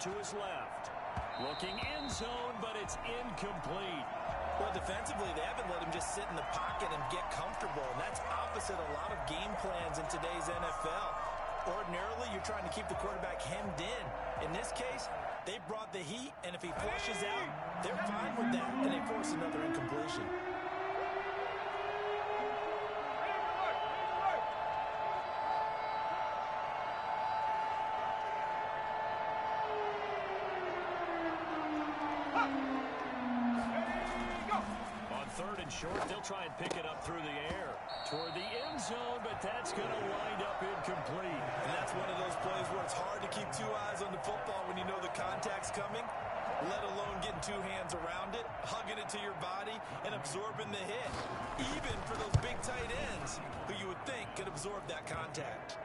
to his left. Looking end zone, but it's incomplete. Well, defensively, they haven't let him just sit in the pocket and get comfortable, and that's opposite a lot of game plans in today's NFL. Ordinarily, you're trying to keep the quarterback hemmed in. In this case, they brought the heat, and if he flushes out, they're fine with that, and they force another incompletion. On third and short, they'll try and pick it up through the air toward the end zone, but that's going to wind up incomplete. And that's one of those plays where it's hard to keep two eyes on the football when you know the contact's coming, let alone getting two hands around it, hugging it to your body, and absorbing the hit. Even for those big tight ends who you would think could absorb that contact.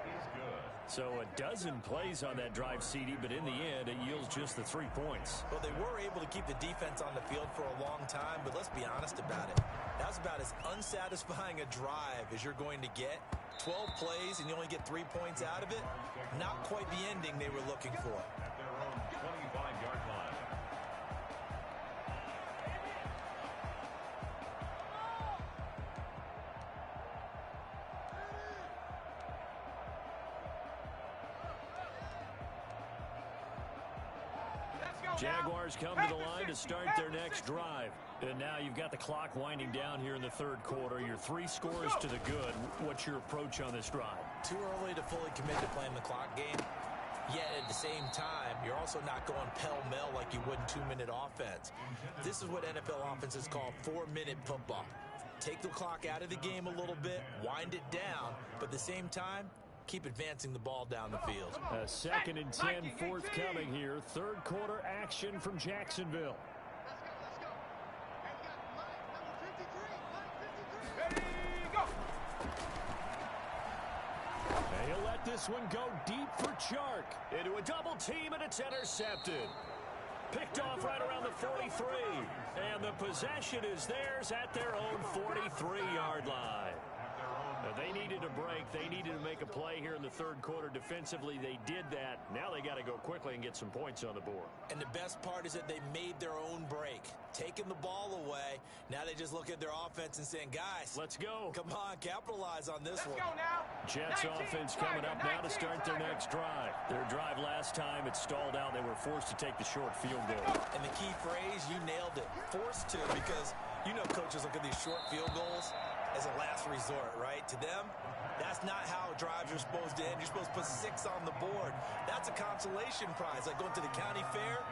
So a dozen plays on that drive, CD, but in the end, it yields just the 3 points. Well, they were able to keep the defense on the field for a long time, but let's be honest about it. That was about as unsatisfying a drive as you're going to get. 12 plays and you only get 3 points out of it. Not quite the ending they were looking for. At their own 25-yard line. Jaguars come to the line to start their next drive. And now you've got the clock winding down here in the third quarter. Your 3 scores to the good. What's your approach on this drive? Too early to fully commit to playing the clock game. Yet at the same time, you're also not going pell-mell like you would in 2-minute offense. This is what NFL offenses call 4-minute football. Take the clock out of the game a little bit, wind it down, but at the same time, keep advancing the ball down the field. A 2nd and 10 forthcoming here. Third quarter action from Jacksonville. He'll let this one go deep for Chark. Into a double team, and it's intercepted. Picked off right around the 43. And the possession is theirs at their own 43-yard line. They needed a break. They needed to make a play here in the third quarter. Defensively, they did that. Now they got to go quickly and get some points on the board. And the best part is that they made their own break. Taking the ball away. Now they just look at their offense and saying, guys, let's go. Come on, capitalize on this one. Let's go now. Jets offense coming up now to start their next drive. Their drive last time, it stalled out. They were forced to take the short field goal. And the key phrase, you nailed it. Forced to, because you know coaches look at these short field goals as a last resort, right? To them, that's not how drives are supposed to end. You're supposed to put 6 on the board. That's a consolation prize. Like going to the county fair,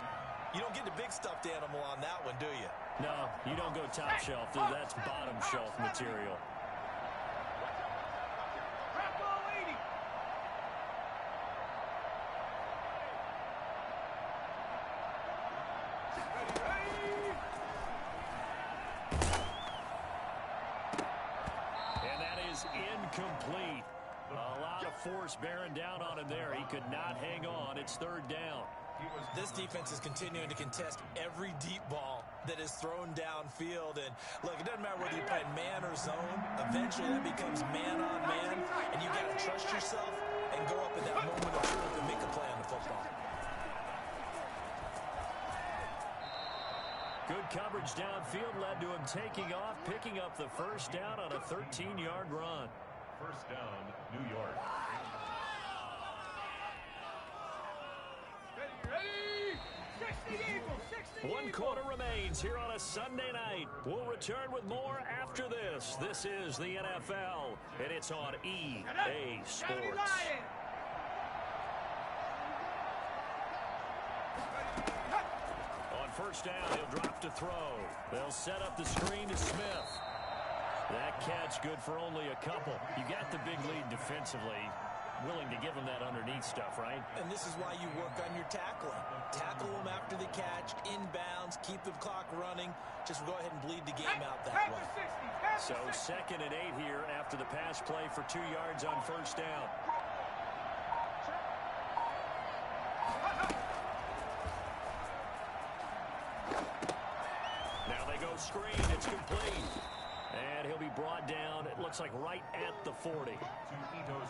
you don't get the big stuffed animal on that one, do you? No, you don't go top shelf. That's bottom shelf material. Crap ball 80. And that is incomplete. A lot of force bearing down on him there. He could not hang on. It's third down. This defense is continuing to contest every deep ball that is thrown downfield. And look, it doesn't matter whether you're playing man or zone. Eventually that becomes man on man. And you got to trust yourself and go up in that moment of truth and make a play on the football. Good coverage downfield led to him taking off, picking up the first down on a 13-yard run. First down, New York. Ready? 60 Eagles, 60 One quarter remains here on a Sunday night. We'll return with more after this. This is the NFL, and it's on EA Sports. On first down, he'll drop to throw. They'll set up the screen to Smith. That catch good for only a couple. You got the big lead defensively. Willing to give him that underneath stuff, right? And this is why you work on your tackling. Tackle them after the catch, inbounds, keep the clock running. Just go ahead and bleed the game out that way. So 2nd and 8 here after the pass play for 2 yards on first down. Now they go screen. It's complete. And And he'll be brought down, it looks like right at the 40.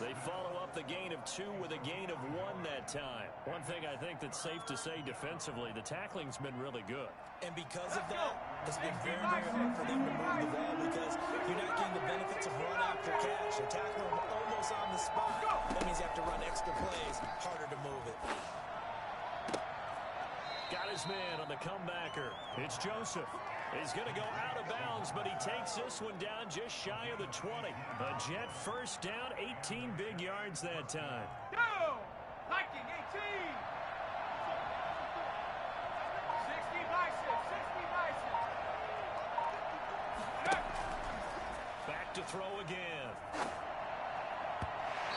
They follow up the gain of 2 with a gain of 1 that time. One thing I think that's safe to say defensively, the tackling's been really good. And because of that, it's been very, very hard for them to move the ball because you're not getting the benefits of run after catch. They're tackling them almost on the spot. That means you have to run extra plays, harder to move it. Got his man on the comebacker. It's Joseph. He's going to go out of bounds, but he takes this one down just shy of the 20. A Jet first down, 18 big yards that time. Go! Viking 18! 60 by 6, 60 by 6. Back to throw again.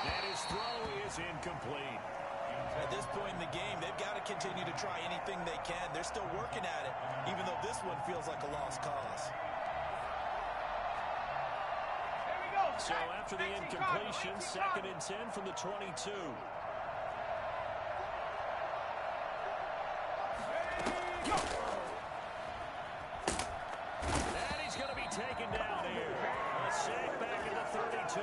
And his throw is incomplete. At this point in the game, they've got to continue to try anything they can. They're still working at it, even though this one feels like a lost cause. Here we go. So after the incompletion, 2nd and 10 from the 22. And he's going to be taken down here. A sack back at the 32.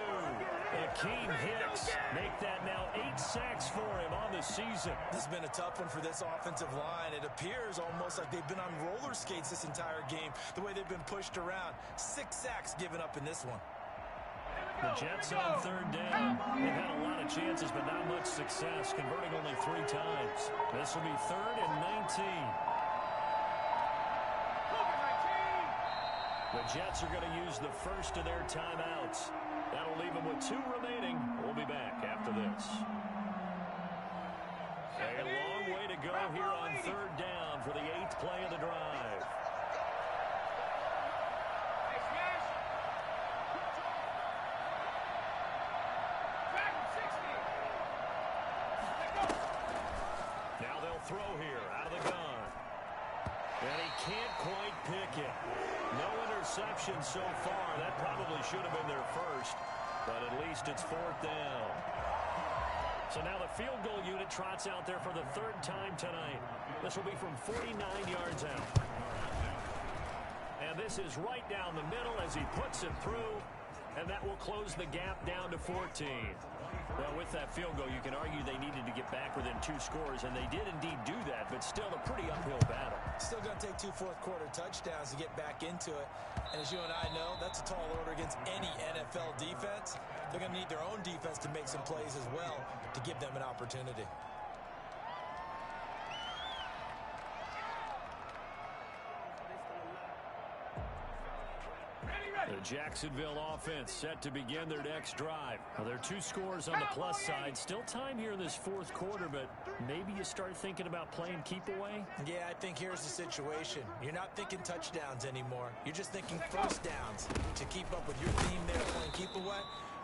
Akeem Hicks make that now 8 sacks for him on the season. This has been a tough one for this offensive line. It appears almost like they've been on roller skates this entire game, the way they've been pushed around. 6 sacks given up in this one. The Jets on 3rd down. They've had a lot of chances, but not much success, converting only 3 times. This will be 3rd and 19. The Jets are going to use the first of their timeouts. That'll leave them with 2 remaining. We'll be back after this. A long way to go here on 3rd down for the 8th play of the drive. Now they'll throw here out of the gun. And he can't quite pick it. No interception so far. That probably should have been their first, but at least it's 4th down. So now the field goal unit trots out there for the 3rd time tonight. This will be from 49 yards out. And this is right down the middle as he puts it through, and that will close the gap down to 14. Well, with that field goal, you can argue they needed to get back within 2 scores, and they did indeed do that, but still a pretty uphill battle. Still going to take 2 fourth-quarter touchdowns to get back into it. And as you and I know, that's a tall order against any NFL defense. They're going to need their own defense to make some plays as well to give them an opportunity. The Jacksonville offense set to begin their next drive. Well, there are 2 scores on the plus side. Still time here in this 4th quarter, but maybe you start thinking about playing keep away? Yeah, I think here's the situation. You're not thinking touchdowns anymore. You're just thinking first downs. To keep up with your team there playing keep away,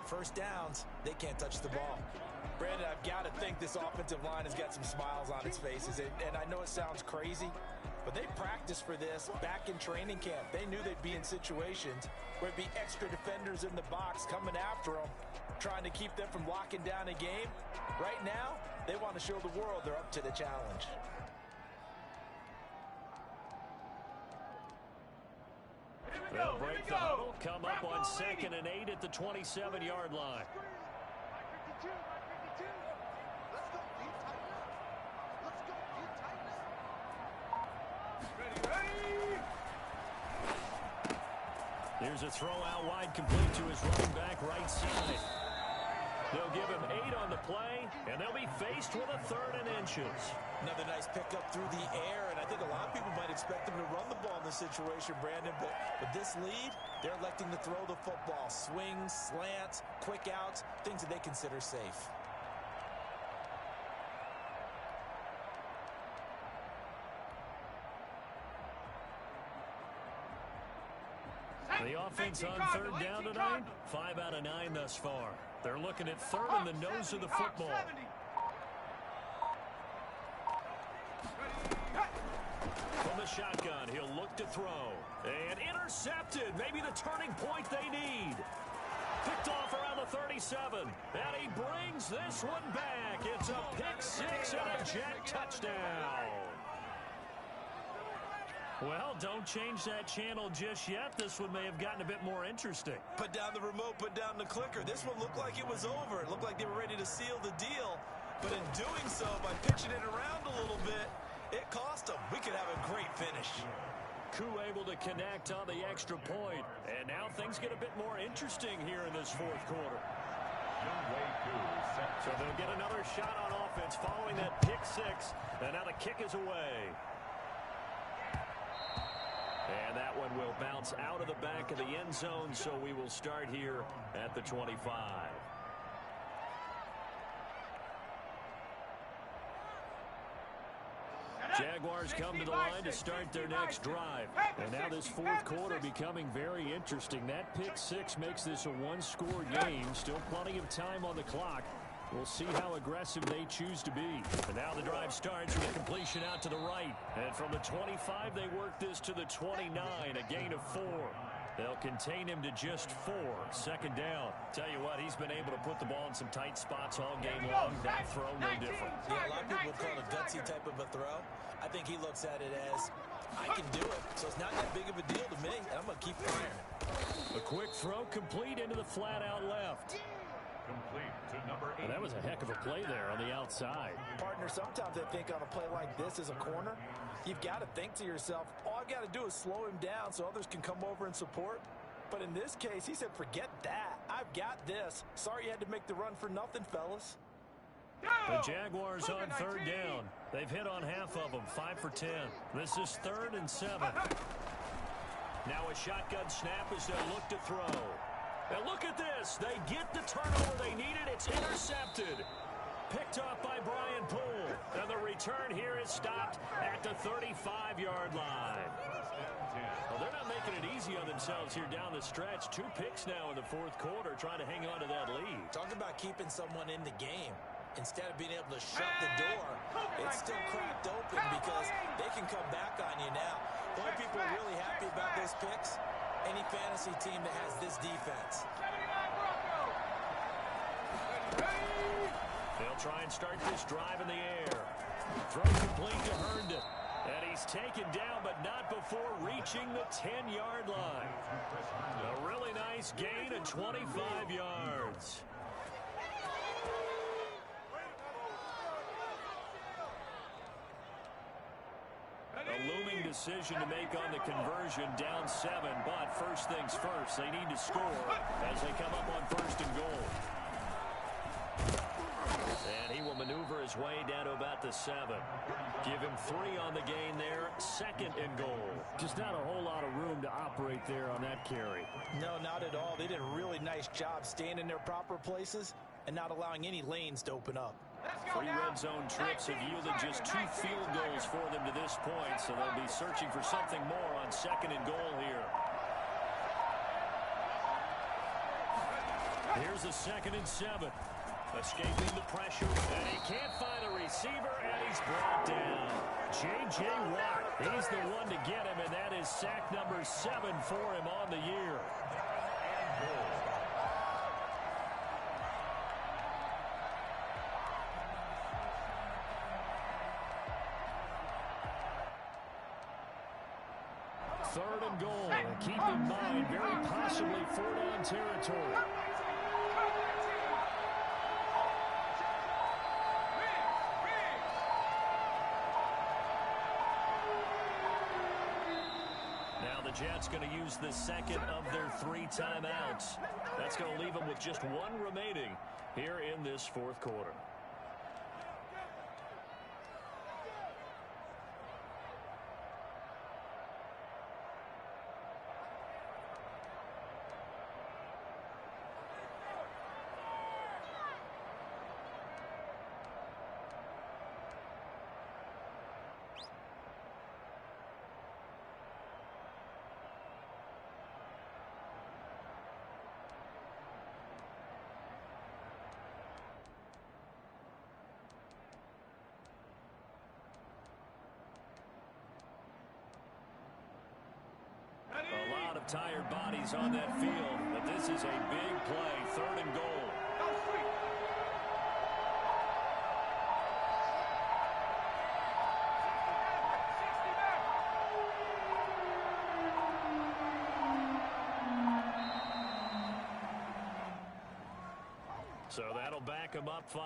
first downs, they can't touch the ball. Brandon, I've got to think this offensive line has got some smiles on its faces. And I know it sounds crazy, but they practiced for this back in training camp. They knew they'd be in situations where it'd be extra defenders in the box coming after them, trying to keep them from locking down a game. Right now, they want to show the world they're up to the challenge. They'll break the huddle, come up on 2nd and 8 at the 27-yard line. Here's a throw out wide, complete to his running back right side. They'll give him 8 on the play, and they'll be faced with a 3rd and inches. Another nice pickup through the air, and I think a lot of people might expect them to run the ball in this situation, Brandon, but with this lead, they're electing to throw the football. Swings, slants, quick outs, things that they consider safe. The offense on 3rd down tonight, 5 out of 9 thus far. They're looking at 3rd in the nose of the football. From the shotgun, he'll look to throw. And intercepted. Maybe the turning point they need. Picked off around the 37. And he brings this one back. It's a pick 6 and a Jet touchdown. Well, don't change that channel just yet. This one may have gotten a bit more interesting. Put down the remote, put down the clicker. This one looked like it was over. It looked like they were ready to seal the deal. But in doing so, by pitching it around a little bit, it cost them. We could have a great finish. Koo able to connect on the extra point. And now things get a bit more interesting here in this fourth quarter. So they'll get another shot on offense following that pick six. And now the kick is away. And that one will bounce out of the back of the end zone, so we will start here at the 25. Jaguars come to the line to start their next drive. And now this fourth quarter becoming very interesting. That pick six makes this a one-score game. Still plenty of time on the clock. We'll see how aggressive they choose to be. And now the drive starts with a completion out to the right. And from the 25, they work this to the 29, a gain of 4. They'll contain him to just 4. Second down. Tell you what, he's been able to put the ball in some tight spots all game long. That throw, no different. Yeah, a lot of people call it a gutsy type of a throw. I think he looks at it as, I can do it, so it's not that big of a deal to me, and I'm going to keep firing. A quick throw complete into the flat out left. Complete to number 8. Well, that was a heck of a play there on the outside. Partner, sometimes I think on a play like this as a corner, you've got to think to yourself, all I've got to do is slow him down so others can come over and support. But in this case, he said, forget that. I've got this. Sorry you had to make the run for nothing, fellas. The Jaguars on third down. They've hit on half of them, 5 for 10. This is 3rd and 7. Now a shotgun snap as they look to throw. And look at this. They get the turnover they needed. It's intercepted. Picked off by Brian Poole. And the return here is stopped at the 35-yard line. Well, they're not making it easy on themselves here down the stretch. 2 picks now in the fourth quarter, trying to hang on to that lead. Talk about keeping someone in the game. Instead of being able to shut the door, it's still cracked open because they can come back on you now. The only people are really happy about those picks, any fantasy team that has this defense. They'll try and start this drive in the air. Throw complete to Herndon. And he's taken down, but not before reaching the 10-yard line. A really nice gain of 25 yards. A looming decision to make on the conversion, down 7, but first things first, they need to score as they come up on 1st and goal. And he will maneuver his way down to about the 7. Give him 3 on the gain there, 2nd and goal. Just not a whole lot of room to operate there on that carry. No, not at all. They did a really nice job staying in their proper places and not allowing any lanes to open up. 3 red zone trips have yielded just 2 field goals for them to this point, so they'll be searching for something more on 2nd and goal here. Here's a 2nd and 7. Escaping the pressure, and he can't find a receiver, and he's brought down. J.J. Watt, he's the one to get him, and that is sack number 7 for him on the year. Third and goal, and keep in mind, very possibly 4-down territory. Now the Jets going to use the 2nd of their 3 timeouts. That's going to leave them with just 1 remaining here in this fourth quarter. A lot of tired bodies on that field, but this is a big play, 3rd and goal. So that'll back him up 5.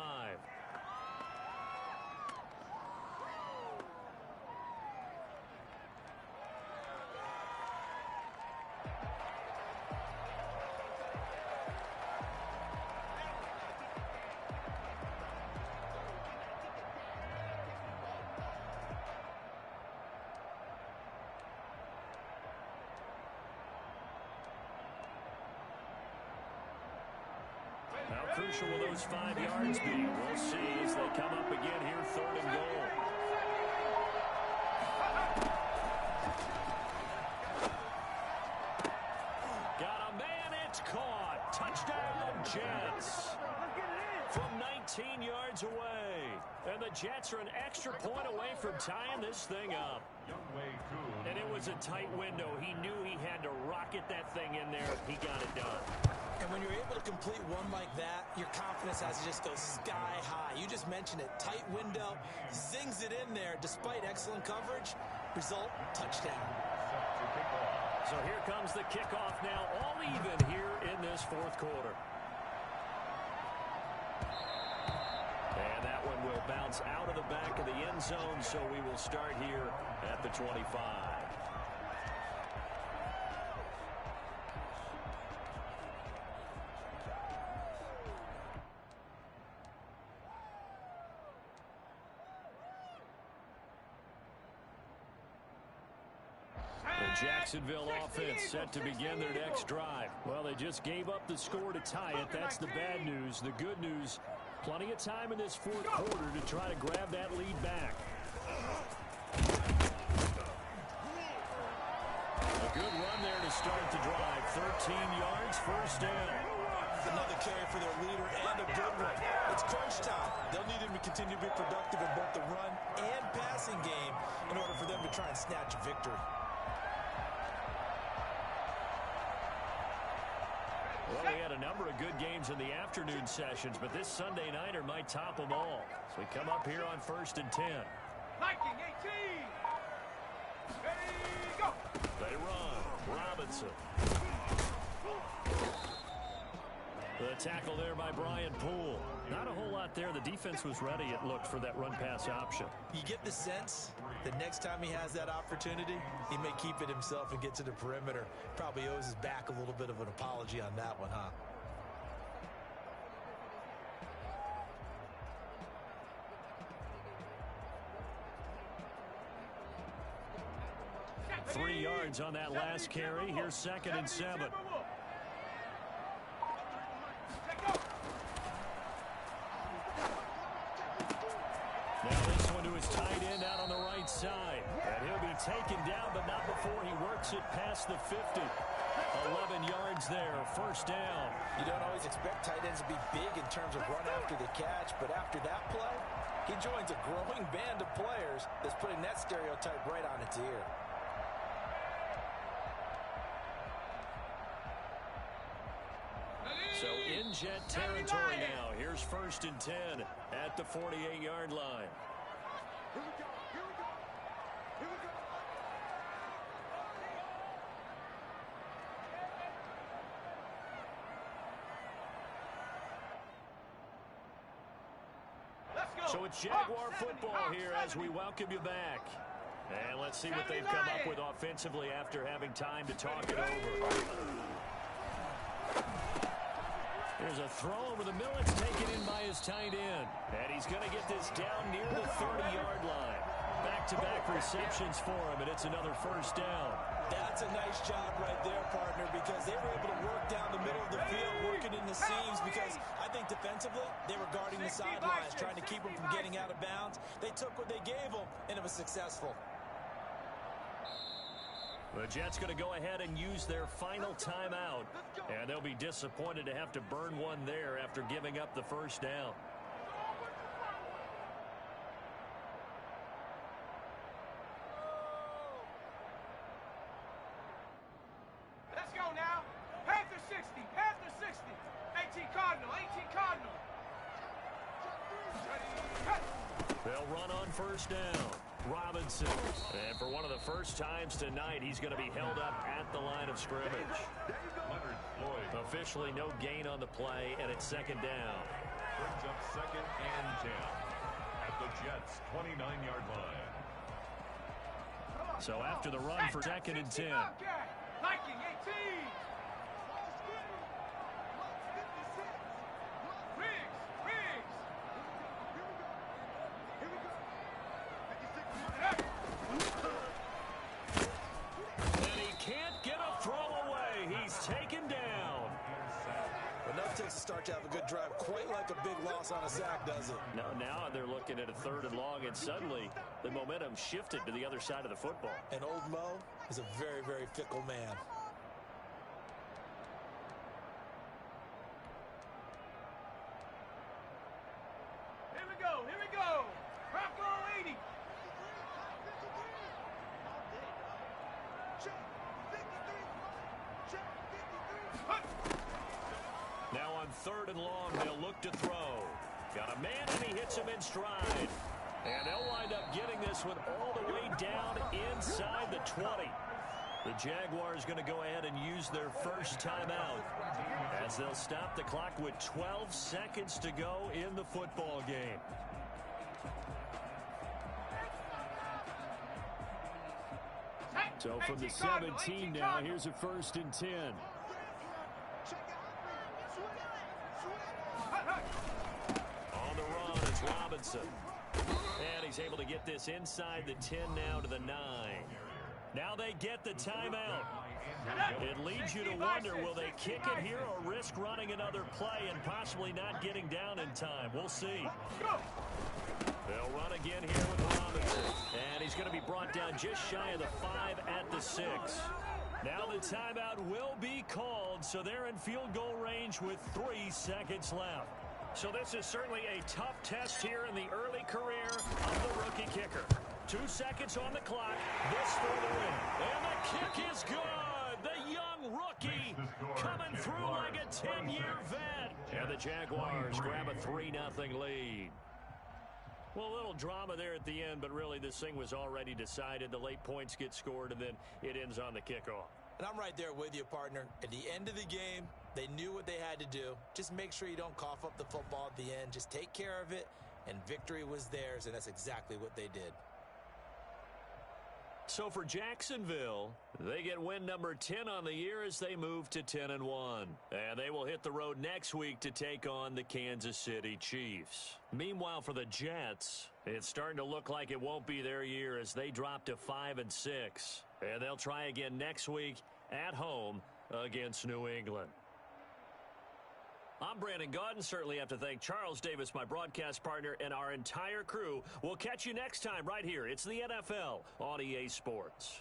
How crucial will those 5 yards be? We'll see as they come up again here, 3rd and goal. Got a man, it's caught. Touchdown, Jets. From 19 yards away. And the Jets are an extra point away from tying this thing up. And it was a tight window. He knew he had to rocket that thing in there. He got it done. And when you're able to complete one like that, your confidence has to just go sky high. You just mentioned it. Tight window, zings it in there despite excellent coverage. Result, touchdown. So here comes the kickoff now, all even here in this 4th quarter. And that one will bounce out of the back of the end zone, so we will start here at the 25. Jacksonville offense set to begin their next drive. Well, they just gave up the score to tie it. That's the bad news. The good news, plenty of time in this 4th quarter to try to grab that lead back. A good run there to start the drive. 13 yards, 1st down. Another carry for their leader and a good one. It's crunch time. They'll need him to continue to be productive in both the run and passing game in order for them to try and snatch a victory. Well, we had a number of good games in the afternoon sessions, but this Sunday nighter might top them all. So we come up here on 1st and 10. Viking 18. Ready, go. They run. Robinson. The tackle there by Brian Poole. Not a whole lot there. The defense was ready, it looked, for that run-pass option. You get the sense that next time he has that opportunity, he may keep it himself and get to the perimeter. Probably owes his back a little bit of an apology on that one, huh? Three yards on that last carry. Here's 2nd and 7. Now this one to his tight end out on the right side. And he'll be taken down, but not before he works it past the 50. 11 yards there, 1st down. You don't always expect tight ends to be big in terms of run after the catch, but after that play, he joins a growing band of players that's putting that stereotype right on its ear. So in Jet territory now. Here's 1st and 10 at the 48-yard line. Here we go. Here we go. Here we go. Let's go. So it's Jaguar football here as we welcome you back. And let's see what they've come up with offensively after having time to talk it over. There's a throw over the middle. It's taken in by his tight end. And he's going to get this down near the 30-yard line. Back-to-back receptions for him, and it's another 1st down. That's a nice job right there, partner, because they were able to work down the middle of the field, working in the seams, because I think defensively, they were guarding the sidelines, trying to keep them from getting out of bounds. They took what they gave them, and it was successful. The Jets going to go ahead and use their final timeout, and they'll be disappointed to have to burn one there after giving up the 1st down. Let's go now. Panther 60. Panther 60. 18 Cardinal. 18 Cardinal. They'll run on 1st down. Robinson. And for one of the first times tonight, he's going to be held up at the line of scrimmage. The Officially no gain on the play, and it's second down. Brings up 2nd and 10 at the Jets' 29-yard line. So after the run for 2nd and 10. Liking 18. And he can't get a throw away. He's taken down. Enough takes to start to have a good drive, quite like a big loss on a sack, does it? Now they're looking at a 3rd and long, and suddenly the momentum shifted to the other side of the football. And old Mo is a very, very fickle man. Here we go. Here we go. Bronco 80. Now on 3rd and long, they'll look to throw. Got a man, and he hits him in stride. And they'll wind up getting this one all the way down inside the 20. The Jaguars going to go ahead and use their first timeout as they'll stop the clock with 12 seconds to go in the football game. So from the 17 now, here's a 1st and 10. On the run, it's Robinson. And he's able to get this inside the 10 now to the 9. Now they get the timeout. It leads you to wonder, will they kick it here or risk running another play and possibly not getting down in time? We'll see. They'll run again here with Robinson. And he's going to be brought down just shy of the 5 at the 6. Now the timeout will be called, so they're in field goal range with 3 seconds left. So this is certainly a tough test here in the early career of the rookie kicker. 2 seconds on the clock. This for the win. And the kick is good. The young rookie coming through like a 10-year vet. And the Jaguars grab a 3-0 lead. Well, a little drama there at the end, but really this thing was already decided. The late points get scored, and then it ends on the kickoff. And I'm right there with you, partner. At the end of the game, they knew what they had to do. Just make sure you don't cough up the football at the end. Just take care of it, and victory was theirs, and that's exactly what they did. So for Jacksonville, they get win number 10 on the year as they move to 10-1. And they will hit the road next week to take on the Kansas City Chiefs. Meanwhile, for the Jets, it's starting to look like it won't be their year as they drop to 5-6. And they'll try again next week at home against New England. I'm Brandon Gaudin. Certainly have to thank Charles Davis, my broadcast partner, and our entire crew. We'll catch you next time right here. It's the NFL on EA Sports.